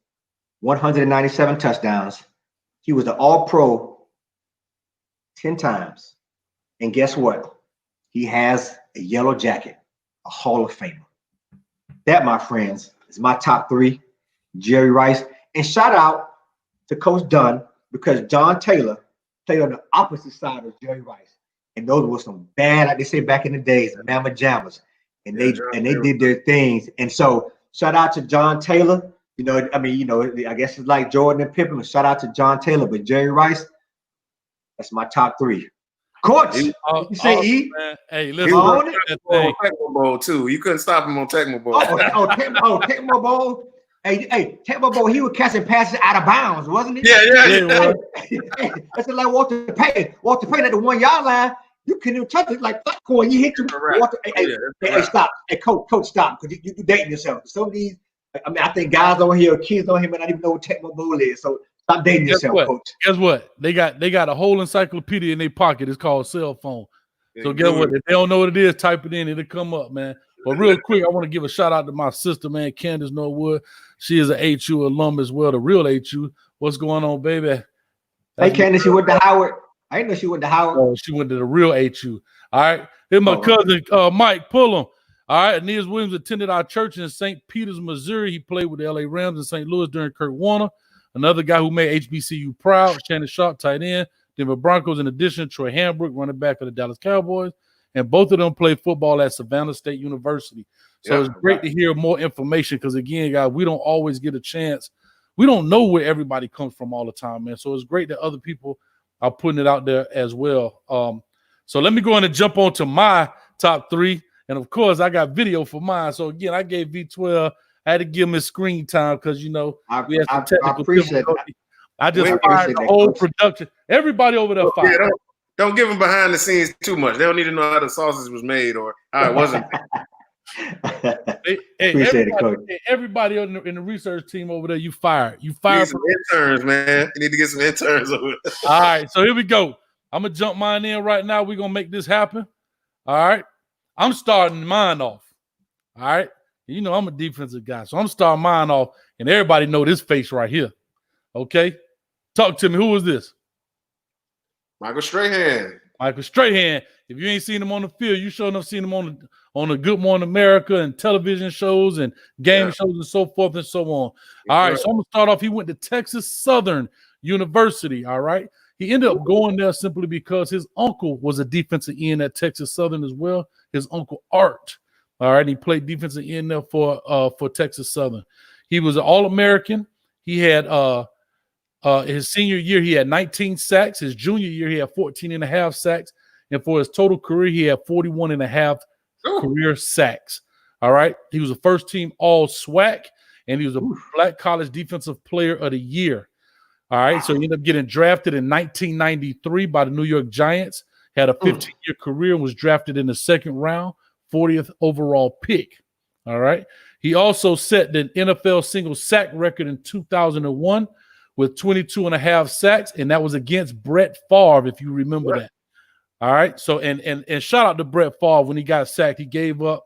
197 touchdowns. He was the All-Pro 10 times. And guess what? He has a yellow jacket, a Hall of Famer. That, my friends, is my top 3, Jerry Rice. And shout out to Coach Dunn, because John Taylor played on the opposite side of Jerry Rice. And those were some bad, like they say back in the days, mamma jammers. And they did their things. And so shout out to John Taylor. I guess it's like Jordan and Pippen. Shout out to John Taylor, but Jerry Rice, that's my top 3. Coach, you say E? Man. Hey, He listen. was on Tecmo Bowl too. You couldn't stop him on Tecmo Bowl. Tecmo Bowl. Hey, Tecmo Bowl, he was catching passes out of bounds, wasn't he? Yeah. That's like Walter Payton. Walter Payton at the 1-yard line, you couldn't even touch it like popcorn. You hit him. Walter, stop. Hey, coach, stop, because you're dating yourself. Some of these, I think guys on here, kids on here, may not even know what Tecmo Bowl is. So stop dating yourself, Coach. Guess what? They got a whole encyclopedia in their pocket. It's called cell phone. So guess what? If they don't know what it is, type it in. It'll come up, man. But real quick, I want to give a shout out to my sister, man, Candace Norwood. She is an HU alum as well, the real HU. What's going on, baby? Hey, Candace, she went to Howard. I didn't know she went to Howard. Oh, she went to the real HU. All right. Here's my cousin, Mike Pullum. All right. Aeneas Williams attended our church in St. Peters, Missouri. He played with the LA Rams in St. Louis during Kurt Warner. Another guy who made HBCU proud, Shannon Sharp, tight end, Denver Broncos. In addition, Troy Hambrook, running back of the Dallas Cowboys. And both of them played football at Savannah State University. So it's great to hear more information because, again, guys, we don't always get a chance. We don't know where everybody comes from all the time, man. So it's great that other people are putting it out there as well. So let me go in and jump on to my top 3. And, of course, I got video for mine. So, again, I gave V12. I had to give him his screen time because, we had some technical difficulty. I just fired the whole production. Everybody over there fired. Yeah, don't give them behind the scenes too much. They don't need to know how the sausage was made or how it wasn't. Appreciate it, Coach. Everybody in the research team over there, you fired. You Need fired some interns, man. You need to get some interns over there. All right, so here we go. I'm gonna jump mine in right now. We're gonna make this happen. All right. I'm starting mine off. All right. You know I'm a defensive guy, so I'm starting mine off, and everybody know this face right here. Okay. Talk to me. Who was this? Michael Strahan. Michael Strahan. If you ain't seen him on the field, you sure enough seen him on the Good Morning America and television shows and game shows and so forth and so on. All right, so I'm gonna start off. He went to Texas Southern University. All right, he ended up going there simply because his uncle was a defensive end at Texas Southern as well. His uncle Art. All right, he played defensive end there for Texas Southern. He was an All-American. He had his senior year, he had 19 sacks. His junior year, he had 14 and a half sacks. And for his total career, he had 41 and a half career sacks. All right. He was a first team all SWAC, and he was a Black College Defensive Player of the Year. All right. So he ended up getting drafted in 1993 by the New York Giants, had a 15-year career, and was drafted in the second round, 40th overall pick. All right. He also set the NFL single sack record in 2001 with 22 and a half sacks, and that was against Brett Favre, if you remember that. All right. So and shout out to Brett Favre when he got sacked. He gave up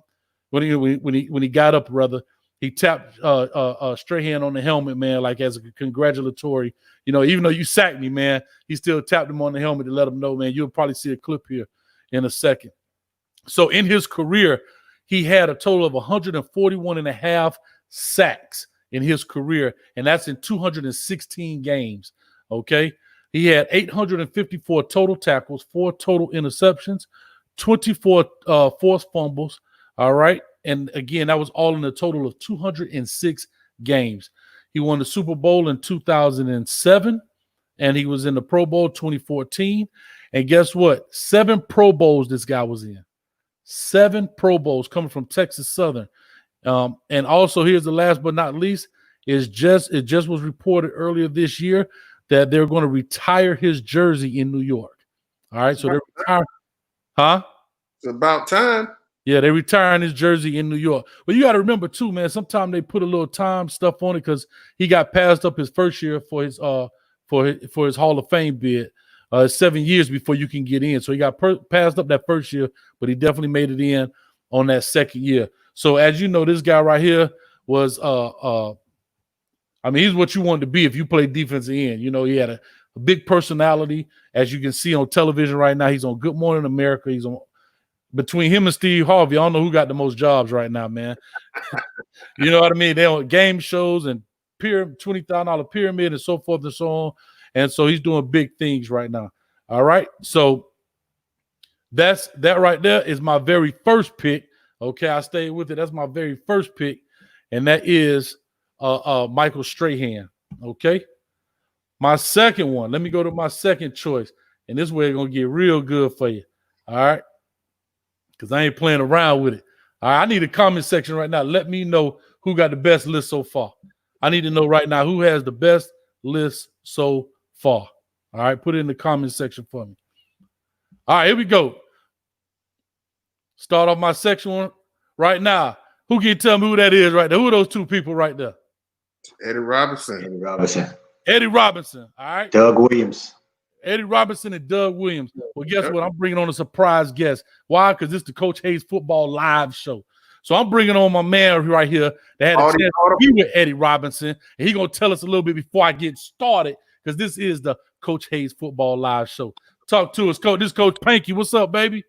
when he got up, rather. He tapped Strahan on the helmet, man, like as a congratulatory. You know, even though you sacked me, man, he still tapped him on the helmet to let him know, man. You'll probably see a clip here in a second. So in his career, he had a total of 141 and a half sacks in his career, and that's in 216 games. Okay. He had 854 total tackles, 4 total interceptions, 24 forced fumbles. All right. And again, that was all in a total of 206 games. He won the Super Bowl in 2007, and he was in the Pro Bowl 2014. And guess what? 7 Pro Bowls this guy was in. 7 Pro Bowls coming from Texas Southern. And also, here's the last but not least, it just was reported earlier this year that they're going to retire his jersey in New York. All right, so they're retiring. Huh? It's about time. Yeah, they're retiring his jersey in New York. But you got to remember too, man. Sometimes they put a little time stuff on it because he got passed up his first year for his Hall of Fame bid. 7 years before you can get in. So he got passed up that first year, but he definitely made it in on that second year. So as you know, this guy right here was I mean, he's what you wanted to be if you played defensive end. You know, he had a big personality. As you can see on television right now, he's on Good Morning America. He's on between him and Steve Harvey. I don't know who got the most jobs right now, man. You know what I mean? They're on game shows and $20,000 pyramid and so forth and so on. And so he's doing big things right now. All right. So that right there is my very first pick. Okay, I stayed with it. That's my very first pick, and that is Michael Strahan. Okay. My second one. Let me go to my second choice, and this way it's gonna get real good for you. All right. Because I ain't playing around with it. All right. I need a comment section right now. Let me know who got the best list so far. I need to know right now who has the best list so far. All right. Put it in the comment section for me. All right. Here we go. Start off my section one right now. Who can you tell me who that is right there? Who are those 2 people right there? Eddie Robinson. Eddie Robinson. All right. Doug Williams. Eddie Robinson and Doug Williams. Well, guess what? I'm bringing on a surprise guest. Why? Because this is the Coach Hayes Football Live show. So I'm bringing on my man right here that had a chance to be with Eddie Robinson. And he's going to tell us a little bit before I get started, because this is the Coach Hayes Football Live show. Talk to us, Coach. This is Coach Panky. What's up, baby?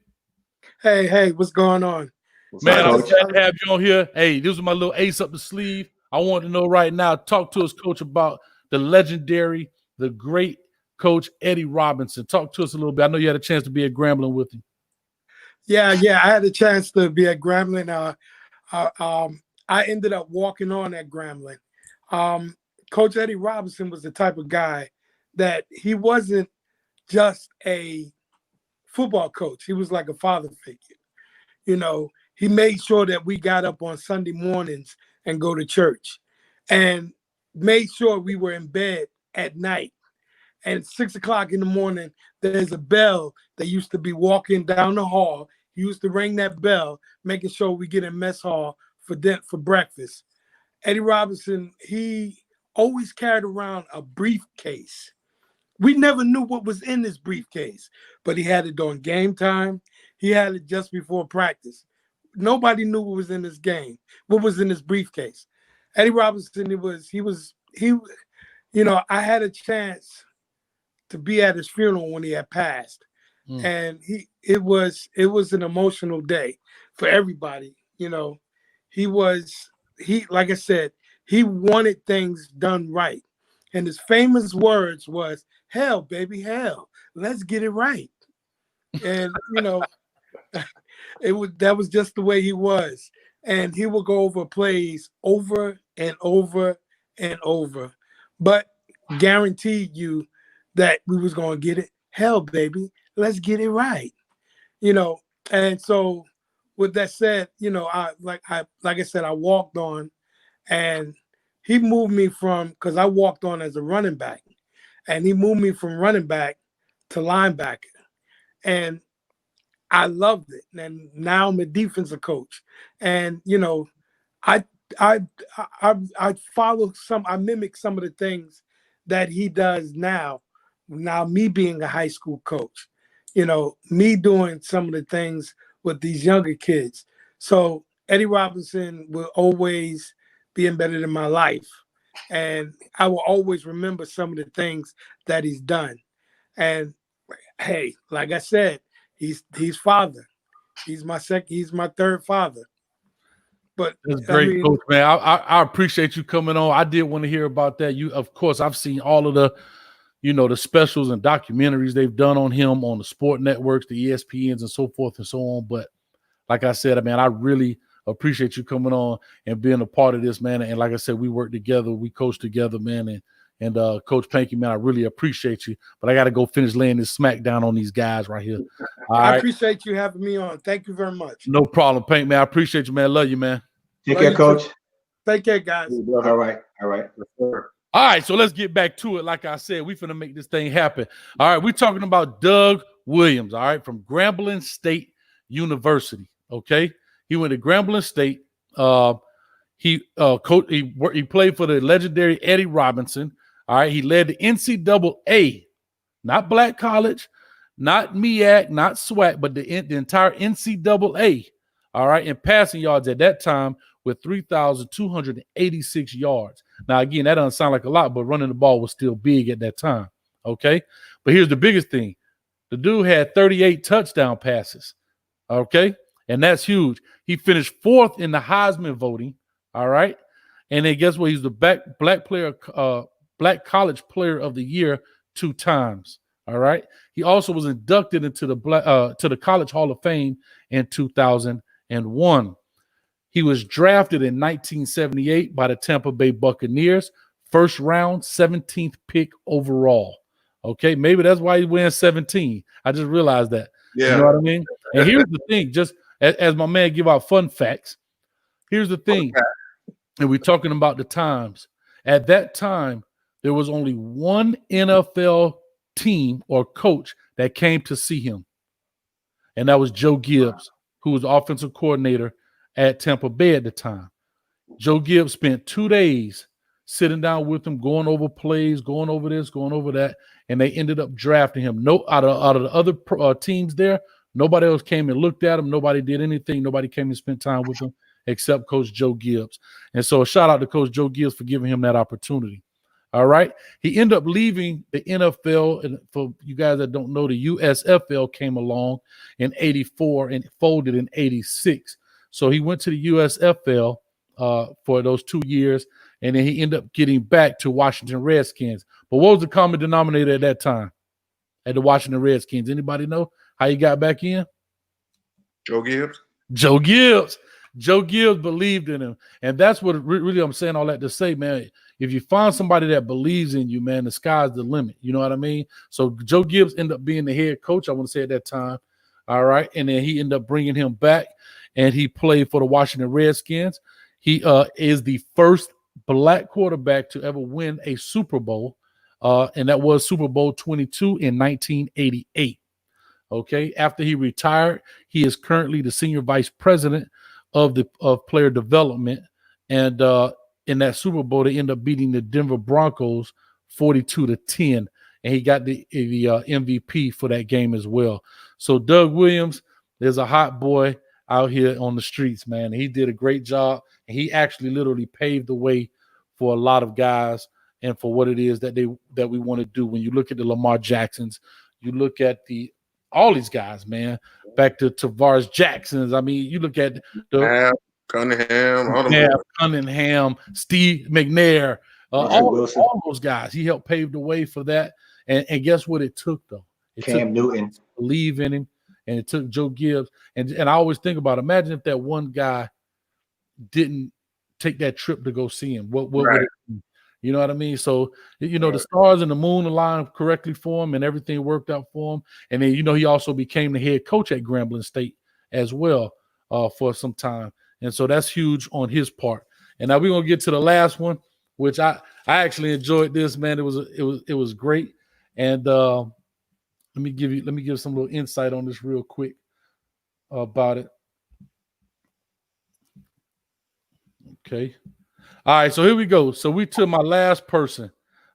Hey, what's going on? Man, I'm glad to have you on here. Hey, this is my little ace up the sleeve. I want to know right now, talk to us, Coach, about the legendary, the great Coach Eddie Robinson. Talk to us a little bit. I know you had a chance to be at Grambling with him. Yeah, I had a chance to be at Grambling. I ended up walking on at Grambling. Coach Eddie Robinson was the type of guy that he wasn't just a football coach. He was like a father figure. You know, he made sure that we got up on Sunday mornings and go to church, and made sure we were in bed at night. And 6 o'clock in the morning, there's a bell that used to be walking down the hall. He used to ring that bell, making sure we get in mess hall for breakfast. Eddie Robinson, he always carried around a briefcase. We never knew what was in this briefcase, but he had it during game time. He had it just before practice. Nobody knew what was in this game, what was in this briefcase. Eddie Robinson, I had a chance to be at his funeral when he had passed. And it was an emotional day for everybody. Like I said, he wanted things done right. And his famous words was, "Hell, baby, hell, let's get it right." And that was just the way he was. And he would go over plays over and over and over, but guaranteed you that we was gonna get it. Hell, baby, let's get it right. And so with that said, I said, I walked on, and he moved me because I walked on as a running back, and he moved me from running back to linebacker. And I loved it. And now I'm a defensive coach. And I follow I mimic some of the things that he does now. Now, me being a high school coach, me doing some of the things with these younger kids. So Eddie Robinson will always be embedded in my life. And I will always remember some of the things that he's done. And hey, like I said, he's father. He's my third father. But that's great, Coach, man. I appreciate you coming on. I did want to hear about that. Of course, I've seen all of the the specials and documentaries they've done on him on the sport networks, the ESPNs and so forth and so on. But like I said, man, I really appreciate you coming on and being a part of this, man. And like I said, we work together, we coach together, man. And Coach Panky, man, I really appreciate you. But I got to go finish laying this smack down on these guys right here. I appreciate you having me on. Thank you very much. No problem, Pank, man. I appreciate you, man. Love you, man. Take care, Coach. Take care, guys. All right. All right, so let's get back to it. Like I said, we finna make this thing happen. All right, we're talking about Doug Williams, all right, from Grambling State University, okay? He went to Grambling State. He played for the legendary Eddie Robinson, all right? He led the NCAA, not Black College, not MEAC, not SWAC, but the entire NCAA, all right, in passing yards at that time with 3,286 yards. Now, again, that doesn't sound like a lot, but running the ball was still big at that time, okay? But here's the biggest thing. The dude had 38 touchdown passes, okay? And that's huge. He finished fourth in the Heisman voting, all right? And then guess what? He's the Black College Player of the Year 2 times, all right? He also was inducted into the College Hall of Fame in 2001. He was drafted in 1978 by the Tampa Bay Buccaneers, first round, 17th pick overall. Okay, maybe that's why he wins 17. I just realized that. Yeah. You know what I mean? And here's the thing, just as my man give out fun facts, here's the thing, and we're talking about the times. At that time, there was only one NFL team or coach that came to see him, and that was Joe Gibbs, who was offensive coordinator at Tampa Bay at the time. Joe Gibbs spent 2 days sitting down with him, going over plays, going over this, going over that, and they ended up drafting him. No, out of the other teams there, nobody else came and looked at him. Nobody did anything. Nobody came and spent time with him except Coach Joe Gibbs. And so a shout out to Coach Joe Gibbs for giving him that opportunity. All right. He ended up leaving the NFL. And for you guys that don't know, the USFL came along in 84 and folded in 86. So he went to the USFL for those 2 years, and then he ended up getting back to Washington Redskins. But what was the common denominator at that time at the Washington Redskins? Anybody know how he got back in? Joe Gibbs. Joe Gibbs. Joe Gibbs believed in him. And that's what really I'm saying all that to say, man. If you find somebody that believes in you, man, the sky's the limit. You know what I mean? So Joe Gibbs ended up being the head coach, I want to say, at that time. All right. And then he ended up bringing him back, and he played for the Washington Redskins. He is the first Black quarterback to ever win a Super Bowl, and that was Super Bowl 22 in 1988. Okay, after he retired, he is currently the senior vice president of player development, and in that Super Bowl, they end up beating the Denver Broncos 42-10, and he got the MVP for that game as well. So Doug Williams is a hot boy out here on the streets, man. He did a great job, and he actually literally paved the way for a lot of guys and for what it is that we want to do. When you look at the Lamar Jacksons, you look at all these guys, man, back to Tavares Jacksons. I mean, you look at the Cunningham, Steve McNair, all those guys. He helped pave the way for that. And guess what it took, though? Cam Newton. Believe in him. And it took Joe Gibbs. And I always think about, imagine if that one guy didn't take that trip to go see him. What would it be? You know what I mean? So, the stars and the moon aligned correctly for him, and everything worked out for him. And then, he also became the head coach at Grambling State as well for some time. And so that's huge on his part. And now we're going to get to the last one, which I actually enjoyed this, man. It was great. And let me give some little insight on this real quick about it. Okay. All right, so here we go. So we took my last person.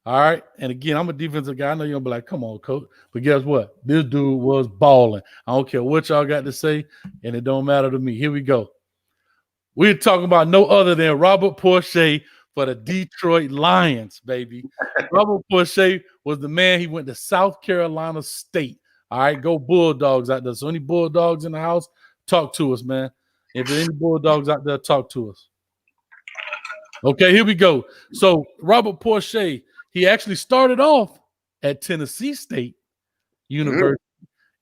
All right. And again, I'm a defensive guy. I know you're gonna be like, come on, coach. But guess what? This dude was balling. I don't care what y'all got to say, and it don't matter to me. Here we go. We're talking about no other than Robert Porsche for the Detroit Lions, baby. Robert Porsche was the man. He went to South Carolina State. All right, go Bulldogs out there. So any Bulldogs in the house, talk to us, man. If there are any Bulldogs out there, talk to us. Okay, here we go. So Robert Porsche, he actually started off at Tennessee State University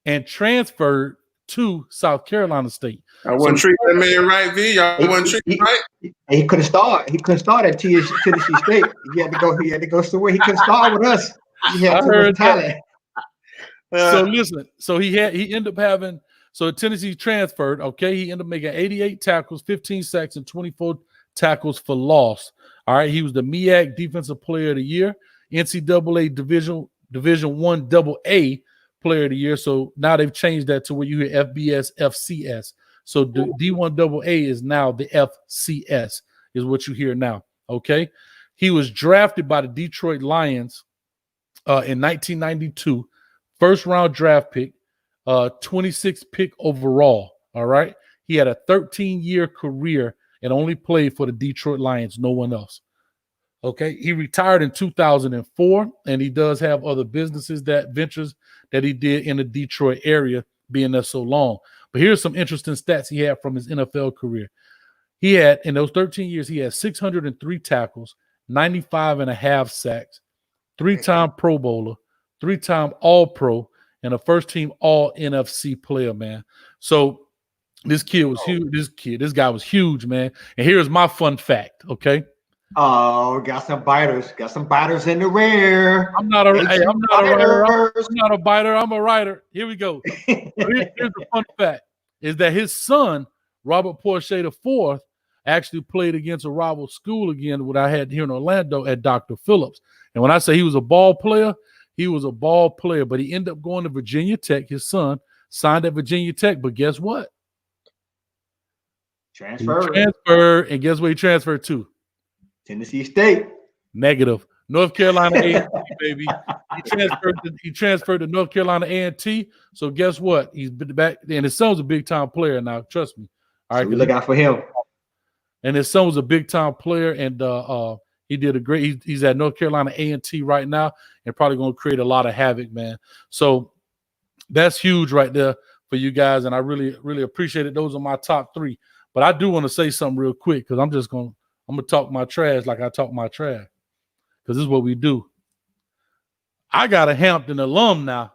and transferred to South Carolina State. I wasn't treating that man right, V. Y'all wasn't treating him right. He couldn't start. He couldn't start at Tennessee State. He had to go somewhere. He couldn't start with us. He had too much talent. So listen. So he ended up having. So Tennessee transferred. Okay, he ended up making 88 tackles, 15 sacks, and 24 tackles for loss. All right, he was the MEAC Defensive Player of the Year, NCAA Division One AA Player of the Year. So now they've changed that to where you hear FBS, FCS. So the D1 AA is now the FCS, is what you hear now. Okay, he was drafted by the Detroit Lions in 1992, first round draft pick, 26th pick overall. All right, he had a 13-year career and only played for the Detroit Lions, no one else. Okay, he retired in 2004, and he does have other ventures that he did in the Detroit area, being there so long. But here's some interesting stats he had from his NFL career. He had, in those 13 years, he had 603 tackles, 95.5 sacks, 3-time Pro Bowler, 3-time All-Pro, and a first-team All-NFC player, man. So this kid was huge. This guy was huge, man. And here's my fun fact, okay? Oh, got some biters. Got some biters in the rear. I'm not a writer. I'm not a biter. I'm a writer. Here we go. Here's the fun fact, is that his son, Robert Porsche IV, actually played against a rival school again, what I had here in Orlando at Dr. Phillips. And when I say he was a ball player, he was a ball player, but he ended up going to Virginia Tech. His son signed at Virginia Tech, but guess what? Transferred, and guess where he transferred to? Tennessee State. Negative. North Carolina A&T, baby. He transferred to North Carolina A&T. So guess what? He's been back, and his son's a big-time player now. Trust me. All right, so we look out for him. And his son was a big-time player, and he did a great. He's at North Carolina A&T right now, and probably going to create a lot of havoc, man. So that's huge right there for you guys, and I really, really appreciate it. Those are my top 3. But I do want to say something real quick, because I'm going to talk my trash like I talk my trash, because this is what we do. I got a Hampton alum now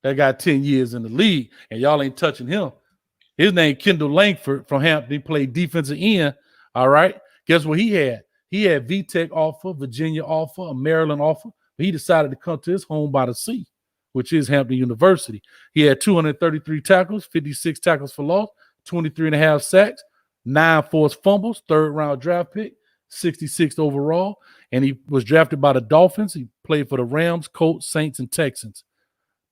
that got 10 years in the league, and y'all ain't touching him. His name Kendall Langford from Hampton. He played defensive end, all right? Guess what he had? He had VTech offer, Virginia offer, a Maryland offer, but he decided to come to his home by the sea, which is Hampton University. He had 233 tackles, 56 tackles for loss, 23.5 sacks, 9 forced fumbles, 3rd-round draft pick, 66th overall, and he was drafted by the Dolphins. He played for the Rams, Colts, Saints, and Texans.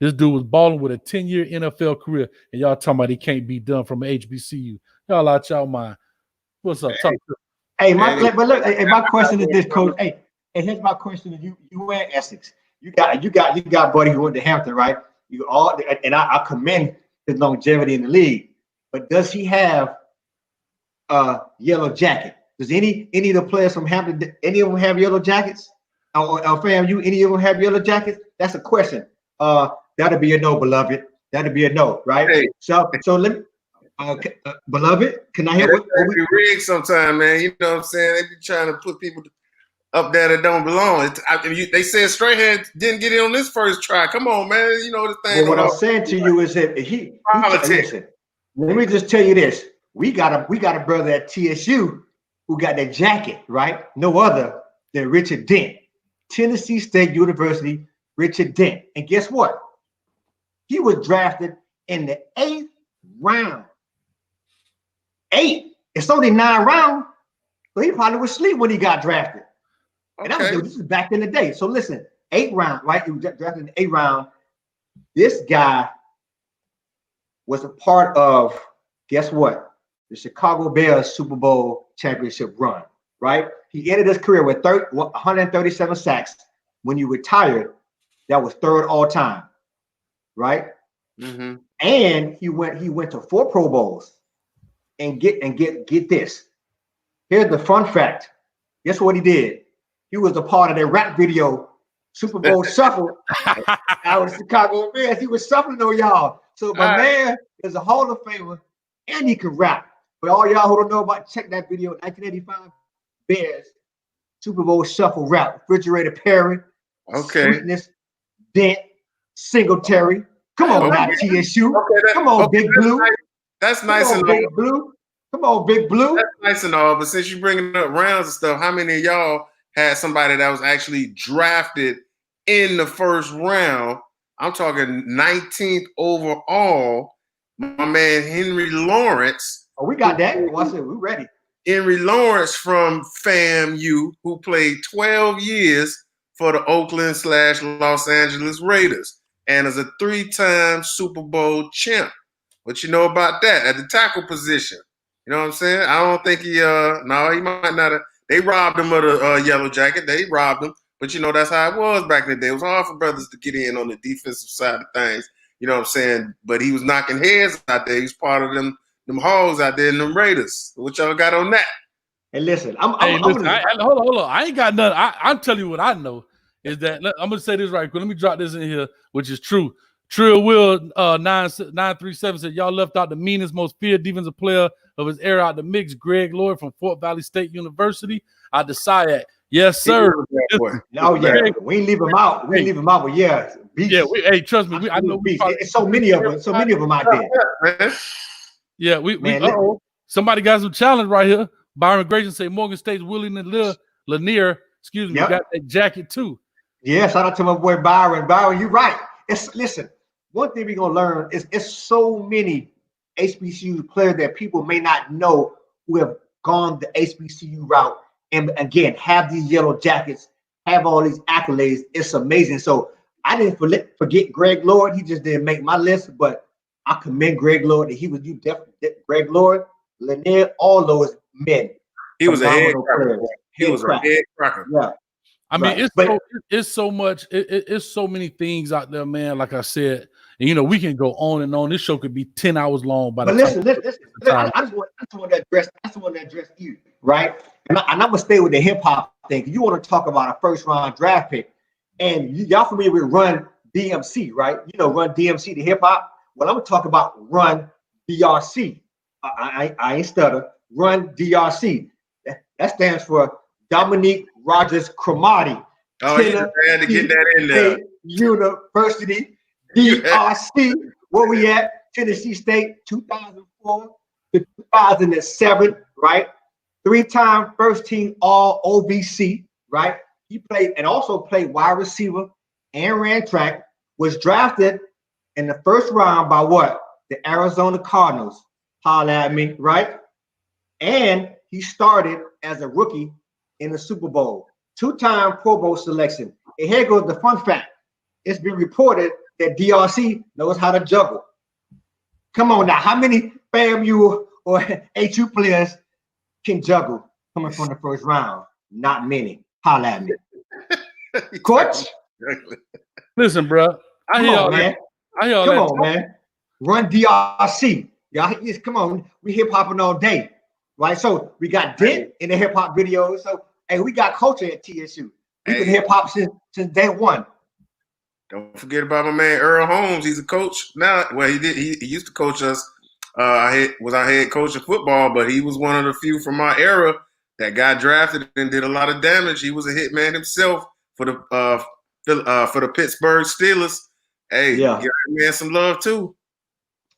This dude was balling with a 10-year NFL career, and y'all talking about he can't be done from an HBCU. Y'all out y'all mind. What's up? Hey, my question is this, Coach. Hey, here's my question to you. You were in Essex. You got buddy who went to Hampton, right? You all, and I commend his longevity in the league. But does he have a yellow jacket? Does any of the players from Hampton, any of them have yellow jackets? Or FAMU, any of them have yellow jackets? That's a question. That'll be a no, beloved. That'll be a no, right? Hey. So let me, beloved, can I hear what we rigged sometime, man? You know what I'm saying? They be trying to put people up there that don't belong. They said Strahan didn't get in on this first try. Come on, man. You know the thing. Well, what I'm saying to you is that he listen. Let me just tell you this: we got a brother at TSU who got that jacket, right? No other than Richard Dent, Tennessee State University. Richard Dent, and guess what? He was drafted in the 8th round. 8. It's only 9 rounds, so he probably was asleep when he got drafted. And this is back in the day. So listen, 8th round, right? He was drafted in the 8th round. This guy was a part of, guess what? The Chicago Bears Super Bowl championship run, right? He ended his career with 137 sacks. When he retired, that was 3rd all time, right? Mm-hmm. And he went to 4 Pro Bowls. And get this. Here's the fun fact. Guess what he did? He was a part of that rap video, Super Bowl Shuffle out of the Chicago Bears. He was shuffling on y'all. So my man is a Hall of Famer and he can rap. But all y'all who don't know about, check that video, 1985 Bears Super Bowl Shuffle rap. Refrigerator Perry, Sweetness, Dent, Singletary. Come on, now, TSU. Come on, Big Blue. That's nice and Big Blue. Come on, Big Blue. That's nice and all, but since you're bringing up rounds and stuff, how many of y'all had somebody that was actually drafted in the 1st round? I'm talking 19th overall. My man Henry Lawrence. Oh, we got that. Oh, I said we're ready. Henry Lawrence from FAMU, who played 12 years for the Oakland/Los Angeles Raiders and is a 3-time Super Bowl champ. What you know about that at the tackle position? You know what I'm saying? I don't think he he might not have. They robbed him of the yellow jacket. They robbed him, but you know that's how it was back in the day. It was hard for brothers to get in on the defensive side of things. You know what I'm saying? But he was knocking heads out there. He's part of them hogs out there in them Raiders. What y'all got on that? Hey, listen, hold on. I ain't got nothing. I'm telling you what I know is that I'm gonna say this right quick. Let me drop this in here, which is true. Trill Will 937 said y'all left out the meanest, most feared defensive player of his era out the mix, Greg Lloyd from Fort Valley State University. I decide, yes, sir. No, yeah, we ain't leave him out. We ain't leave him out, but yeah, beast. Yeah. Hey, trust me. I know it's so many of them. So many of them out there. Yeah, somebody got some challenge right here. Byron Grayson say Morgan State's Willie Lanier, got that jacket too. Yeah, shout out to my boy Byron. Byron, you're right. Listen. One thing we're gonna learn is it's so many HBCU players that people may not know who have gone the HBCU route and again have these yellow jackets, have all these accolades. It's amazing. So I didn't forget Greg Lloyd. He just didn't make my list, but I commend Greg Lloyd that he was Greg Lloyd, Lanier, all those men. He was a head cracker. He was a head cracker. Yeah. I mean, it's so much. It's so many things out there, man. Like I said, and we can go on and on. This show could be 10 hours long. But listen. I just want to address you, right? And I'm gonna stay with the hip hop thing. You want to talk about a 1st round draft pick, and y'all familiar with Run DMC, right? Run DMC, the hip hop. Well, I'm gonna talk about Run DRC. I ain't stutter. Run DRC. That stands for Dominique Rogers Cromartie. Oh, you had to get that in there. University, DRC. Where we at? Tennessee State, 2004 to 2007, right? 3-time first team All OVC, right? He played and also played wide receiver and ran track. Was drafted in the 1st round by what? The Arizona Cardinals. Holla at me, right? And he started as a rookie in the Super Bowl. 2-time Pro Bowl selection. And here goes the fun fact. It's been reported that DRC knows how to juggle. Come on now, how many FAMU or HU players can juggle coming from the first round? Not many. Holla at me. Coach? Listen, bro. I hear all that. I hear all that. Come on, man. Run DRC. Y'all, come on. We hip hopping all day, right? So we got Dent in the hip hop videos. So hey, we got culture at TSU. We've been hip hop since day one. Don't forget about my man Earl Holmes. He's a coach now. Well, he used to coach us. Was our head coach of football, but he was one of the few from our era that got drafted and did a lot of damage. He was a hit man himself for the Pittsburgh Steelers. Hey, give that man some love too.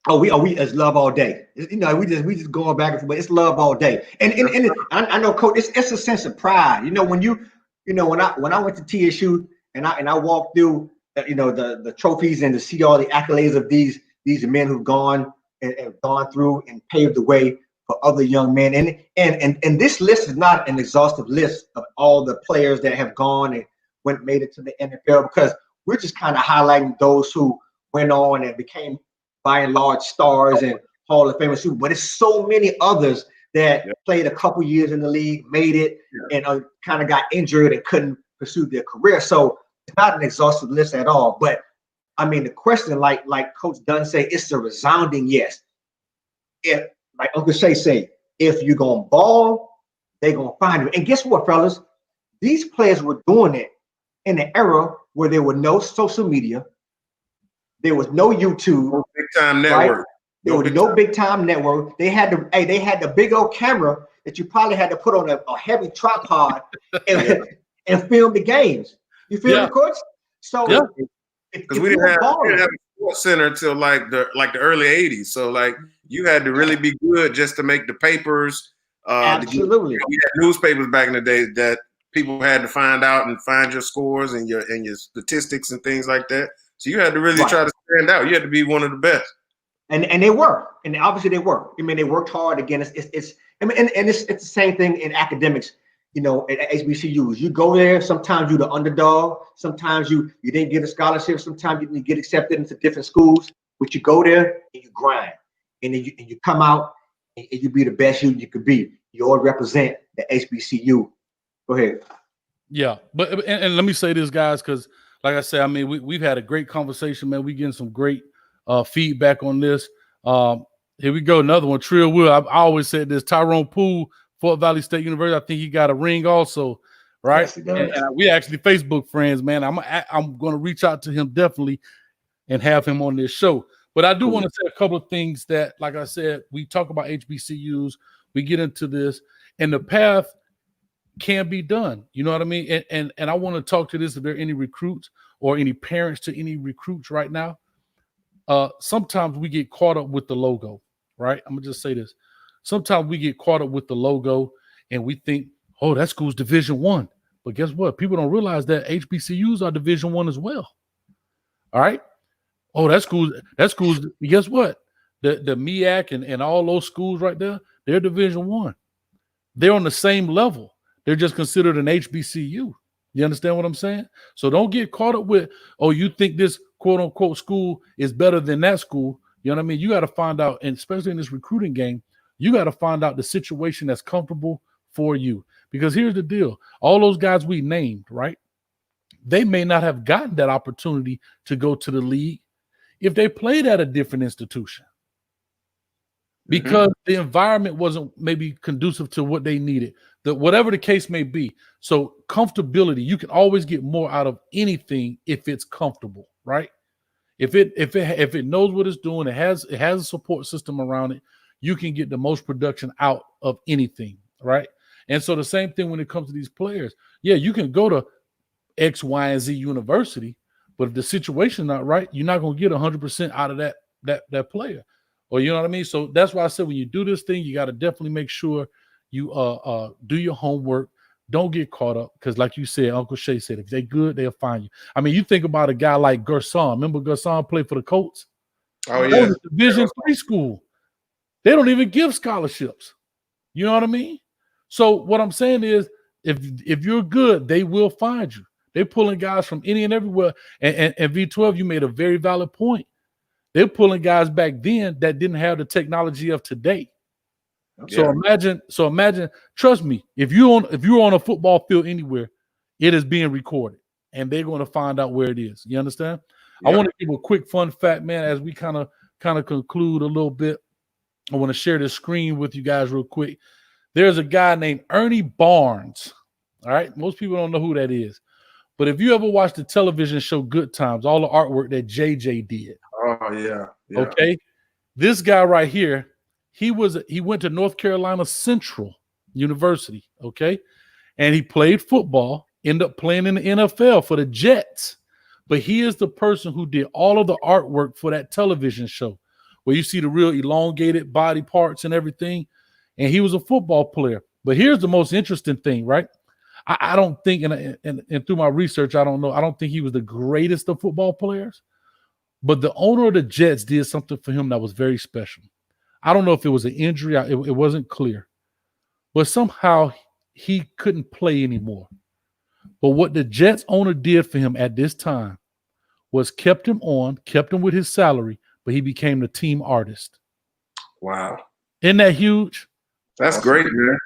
Oh, we it's love all day. You know, we just going back and forth, but it's love all day. And I know, Coach, it's a sense of pride. You know, when I went to TSU and I walked through, you know, the trophies and to see all the accolades of these men who've gone and gone through and paved the way for other young men. And this list is not an exhaustive list of all the players that have gone and made it to the NFL, because we're just kind of highlighting those who went on and became by and large stars and Hall of Fame. But it's so many others that played a couple years in the league, made it, and kind of got injured and couldn't pursue their career. So it's not an exhaustive list at all. But I mean, the question, like Coach Dunn say, it's a resounding yes. If, like Uncle Shay say, if you're gonna ball, they're gonna find you. And guess what, fellas? These players were doing it in an era where there were no social media, there was no YouTube, no big time network. Right? There was no big time network. They had the big old camera that you probably had to put on a heavy tripod and film the games. You feel me, Coach? So because we didn't have a sports center until like the early '80s. So like you had to really be good just to make the papers. Absolutely. We had newspapers back in the day that people had to find out and find your scores and your statistics and things like that. So you had to really try to stand out. You had to be one of the best. And they were, and obviously they were. I mean, they worked hard. Again, it's the same thing in academics. You know, at HBCUs, you go there. Sometimes you're the underdog. Sometimes you didn't get a scholarship. Sometimes you didn't get accepted into different schools. But you go there and you grind, and then you come out and you be the best you could be. You all represent the HBCU. Go ahead. Yeah, but and let me say this, guys, because like I said, I mean, we've had a great conversation, man. We getting some great feedback on this. Here we go, another one. Trill Will. I always said this. Tyrone Poole, Fort Valley State University. I think he got a ring also, right? Yes, he does. And we actually Facebook friends, man. I'm going to reach out to him definitely and have him on this show. But I do want to say a couple of things that, like I said, we talk about HBCUs. We get into this, and the path can be done. You know what I mean? And I want to talk to this. If there are any recruits or any parents to any recruits right now, sometimes we get caught up with the logo, right? I'm gonna just say this. Sometimes we get caught up with the logo and we think, oh, that school's Division I. But guess what? People don't realize that HBCUs are Division I as well. All right. Oh, that school's guess what? The MEAC and all those schools right there, they're Division I. They're on the same level. They're just considered an HBCU. You understand what I'm saying? So don't get caught up with, oh, you think this quote unquote school is better than that school. You know what I mean? You got to find out, and especially in this recruiting game, you got to find out the situation that's comfortable for you. Because here's the deal. All those guys we named, right? They may not have gotten that opportunity to go to the league if they played at a different institution. Because the environment wasn't maybe conducive to what they needed, whatever the case may be. So comfortability, you can always get more out of anything if it's comfortable, right? If it knows what it's doing, it has a support system around it, you can get the most production out of anything, right? And so the same thing when it comes to these players. Yeah, you can go to X, Y, and Z university, but if the situation's not right, you're not going to get 100% out of that player. Or you know what I mean? So that's why I said when you do this thing, you got to definitely make sure you do your homework. Don't get caught up because, like you said, Uncle Shay said, if they're good, they'll find you. I mean, you think about a guy like Gerson. Remember Gerson played for the Colts? Oh, yeah. Division III school. They don't even give scholarships. You know what I mean? So what I'm saying is if you're good, they will find you. They're pulling guys from any and everywhere. And V12, you made a very valid point. They're pulling guys back then that didn't have the technology of today. So imagine, trust me, if you're on a football field anywhere, it is being recorded and they're going to find out where it is. You understand? I want to give a quick fun fact, man, as we kind of conclude a little bit. I want to share this screen with you guys real quick. There's a guy named Ernie Barnes. All right. Most people don't know who that is. But if you ever watched the television show Good Times, all the artwork that JJ did. Oh, yeah. Okay. This guy right here, he went to North Carolina Central University. Okay. And he played football, ended up playing in the NFL for the Jets. But he is the person who did all of the artwork for that television show where you see the real elongated body parts and everything. And he was a football player. But here's the most interesting thing, right? I don't think, and through my research, I don't know. I don't think he was the greatest of football players. But the owner of the Jets did something for him that was very special. I don't know if it was an injury. It wasn't clear. But somehow he couldn't play anymore. But what the Jets owner did for him at this time was kept him with his salary, but he became the team artist. Wow. Isn't that huge? That's great, man.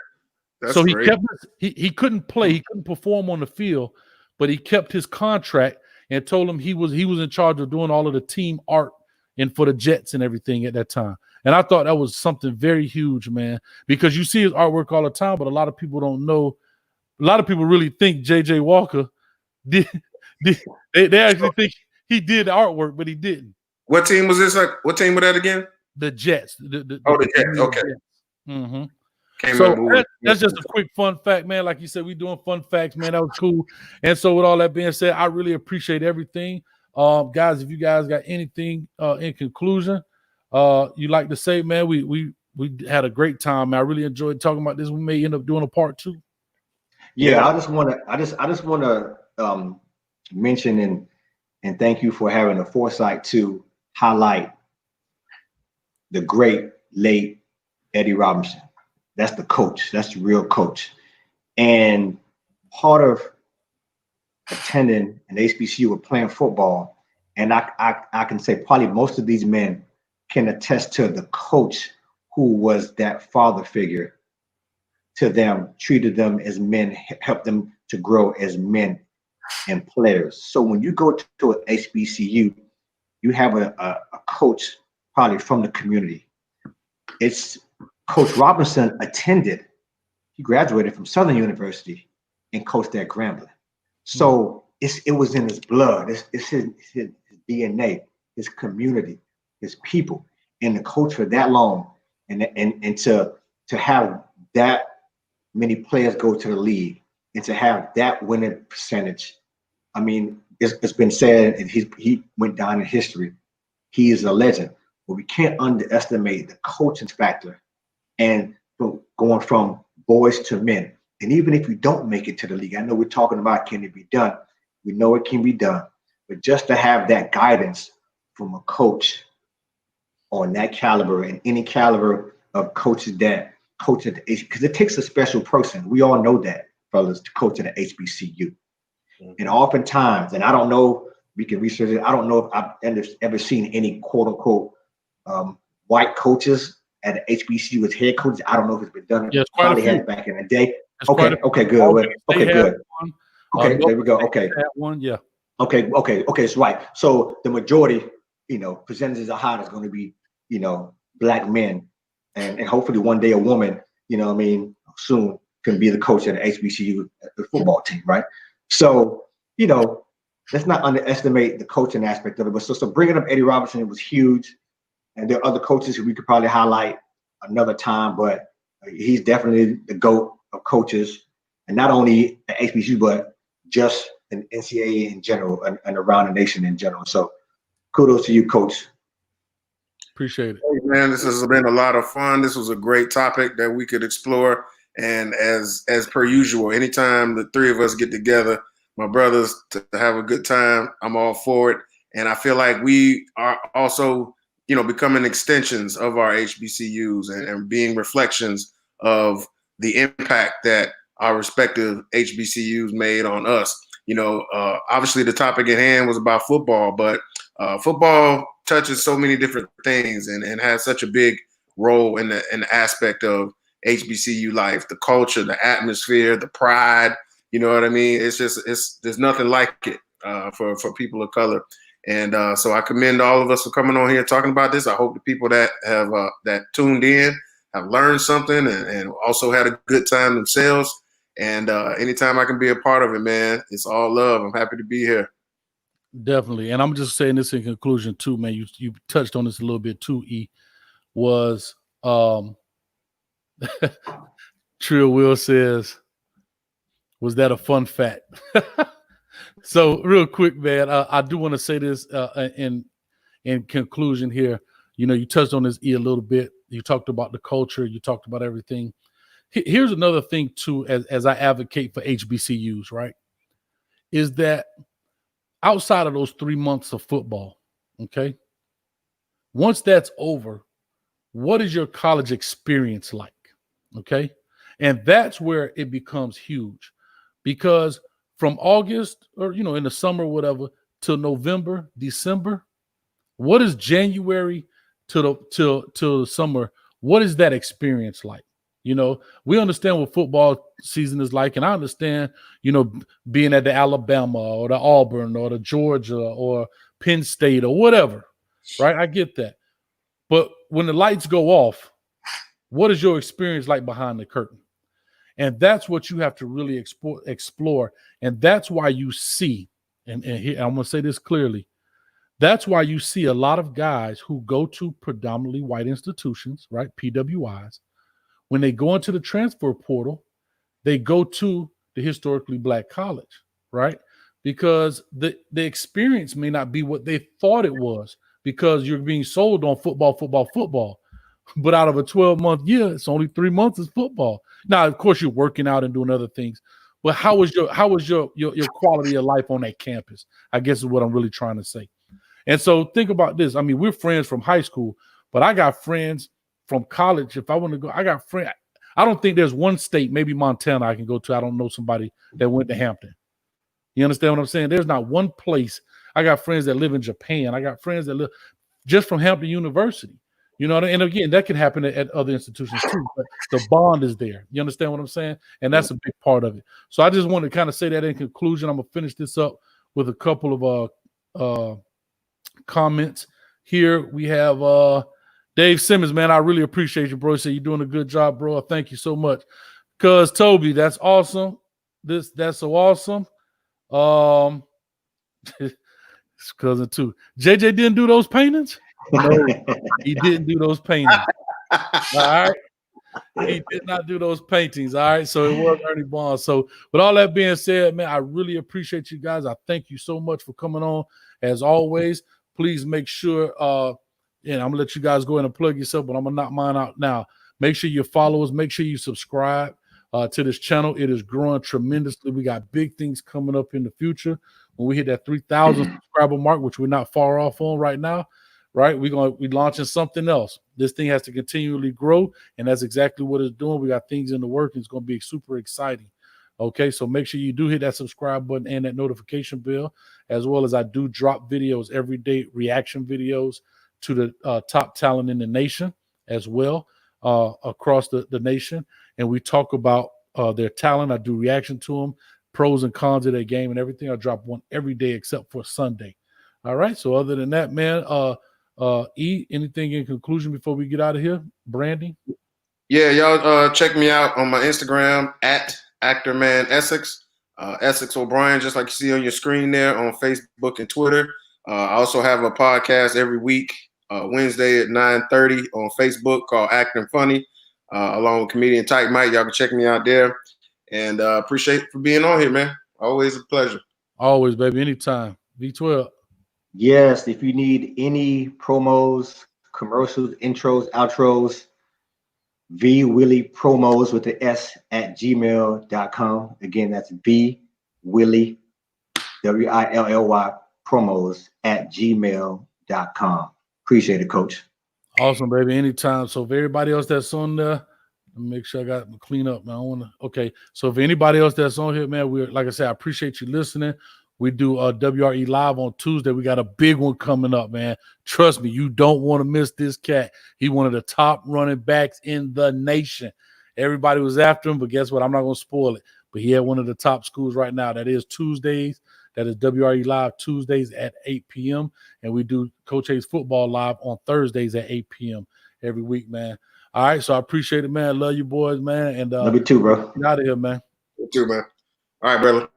So he couldn't play, he couldn't perform on the field, but he kept his contract and told him he was in charge of doing all of the team art and for the Jets and everything at that time. And I thought that was something very huge, man, because you see his artwork all the time, but a lot of people don't know. A lot of people really think JJ Walker did they actually think he did the artwork, but he didn't. What team was this? What team was that again? The Jets. The Jets. Okay. Jets. Mm-hmm. So that's just a quick fun fact, man. Like you said, we doing fun facts, man. That was cool. And so with all that being said, I really appreciate everything. Guys, if you guys got anything in conclusion, you like to say, man, we had a great time, man. I really enjoyed talking about this. We may end up doing a part 2. Yeah, I just want to mention and thank you for having the foresight to highlight the great late Eddie Robinson. That's the coach. That's the real coach. And part of attending an HBCU or playing football, and I can say probably most of these men can attest to the coach who was that father figure to them, treated them as men, helped them to grow as men and players. So when you go to an HBCU, you have a coach probably from the community. It's Coach Robinson attended, he graduated from Southern University and coached at Grambling. So it was in his blood, it's his DNA, his community, his people, and to coach for that long and to have that many players go to the league and to have that winning percentage. I mean, it's been said, and he went down in history. He is a legend, but we can't underestimate the coaching factor and going from boys to men. And even if you don't make it to the league, I know we're talking about can it be done? We know it can be done, but just to have that guidance from a coach on that caliber and any caliber of coaches that coach at the because it takes a special person. We all know that, fellas, to coach at the HBCU. And oftentimes, and I don't know, we can research it. I don't know if I've ever seen any quote unquote white coaches at the HBCU as head coaches. I don't know if it's been done. Yes, probably had it back in the day. Okay, good. Okay, good. Okay, there we go. Okay. One, yeah. Okay, it's right. So the majority, percentages are high is going to be, black men. And hopefully one day a woman, soon can be the coach of the HBCU football team, right? So, let's not underestimate the coaching aspect of it. But so bringing up Eddie Robinson, it was huge. And there are other coaches who we could probably highlight another time, but he's definitely the GOAT of coaches. And not only at HBCU, but just in NCAA in general and around the nation in general. So kudos to you, Coach. Appreciate it. Hey, man, this has been a lot of fun. This was a great topic that we could explore. And as per usual, anytime the three of us get together, my brothers, to have a good time, I'm all for it. And I feel like we are also, becoming extensions of our HBCUs and being reflections of the impact that our respective HBCUs made on us. obviously the topic at hand was about football, but football touches so many different things and has such a big role in the aspect of HBCU life, the culture, the atmosphere, the pride. You know what I mean? There's nothing like it for people of color. And so I commend all of us for coming on here and talking about this. I hope the people that have that tuned in have learned something and also had a good time themselves. And anytime I can be a part of it, man, it's all love. I'm happy to be here. Definitely. And I'm just saying this in conclusion too, man. You touched on this a little bit too, E, was Trill Will says, was that a fun fact? So real quick, man, I do want to say this in conclusion here. You touched on this, E, a little bit. You talked about the culture. You talked about everything. Here's another thing too, as I advocate for HBCUs, right, is that outside of those 3 months of football, okay, once that's over, what is your college experience like? Okay. And that's where it becomes huge, because from August or, in the summer, whatever, till November, December, what is January till the summer? What is that experience like? We understand what football season is like, and I understand, being at the Alabama or the Auburn or the Georgia or Penn State or whatever, right? I get that. But when the lights go off, what is your experience like behind the curtain? And that's what you have to really explore. And that's why you see, and here, I'm going to say this clearly, that's why you see a lot of guys who go to predominantly white institutions, right, PWIs, when they go into the transfer portal, they go to the historically black college, right? Because the experience may not be what they thought it was, because you're being sold on football. But out of a 12-month year, it's only 3 months is football. Now, of course, you're working out and doing other things. But how was your quality of life on that campus? I guess is what I'm really trying to say. And so think about this. I mean, we're friends from high school, but I got friends from college. If I want to go, I got friends. I don't think there's one state, maybe Montana, I can go to. I don't know somebody that went to Hampton. You understand what I'm saying? There's not one place. I got friends that live in Japan. I got friends that live just from Hampton University. And again, that can happen at other institutions too, but the bond is there. You understand what I'm saying? And that's a big part of it. So I just want to kind of say that in conclusion. I'm going to finish this up with a couple of comments here. We have Dave Simmons, man. I really appreciate you, bro. Say you're doing a good job, bro. Thank you so much. Cuz Toby, that's awesome. That's so awesome. It's cousin too. JJ didn't do those paintings? No, he didn't do those paintings. All right. He did not do those paintings. All right. So it was Ernie Barnes. So with all that being said, man, I really appreciate you guys. I thank you so much for coming on. As always, please make sure I'm gonna let you guys go in and plug yourself, but I'm gonna knock mine out now. Make sure you follow us, make sure you subscribe to this channel. It is growing tremendously. We got big things coming up in the future. When we hit that 3,000 subscriber mark, which we're not far off on right now, right? We're launching something else. This thing has to continually grow, and that's exactly what it's doing. We got things in the work, and it's going to be super exciting. Okay, so make sure you do hit that subscribe button and that notification bell, as well as I do drop videos every day, reaction videos to the top talent in the nation as well, across the nation. And we talk about their talent. I do reaction to them, pros and cons of their game and everything. I drop one every day except for Sunday. All right, so other than that, man, E, anything in conclusion before we get out of here? Brandy? Yeah, y'all check me out on my Instagram at ActorManEssex, Essex O'Brien, just like you see on your screen there, on Facebook and Twitter. I also have a podcast every week, Wednesday at 9:30 on Facebook called Acting Funny, along with comedian Type Mike. Y'all can check me out there. And appreciate for being on here, man. Always a pleasure. Always, baby. Anytime. V12. Yes, if you need any promos, commercials, intros, outros, VWilly promos with the S at gmail.com. Again, that's VWilly, WILLY promos at gmail.com. Appreciate it, Coach. Awesome, baby. Anytime. So for everybody else that's on there, Make sure I got my clean up, man. I want to. Okay, so if anybody else that's on here, man, we like I said, I appreciate you listening. We do WRE live on Tuesday. We got a big one coming up, man. Trust me, you don't want to miss this cat. He one of the top running backs in the nation. Everybody was after him, but guess what? I'm not going to spoil it. But he had one of the top schools right now. That is Tuesdays. That is WRE live Tuesdays at 8 p.m. And we do Coach A's football live on Thursdays at 8 p.m. every week, man. All right, so I appreciate it, man. Love you boys, man. And love you too, bro. Get out of here, man. You too, man. All right, brother.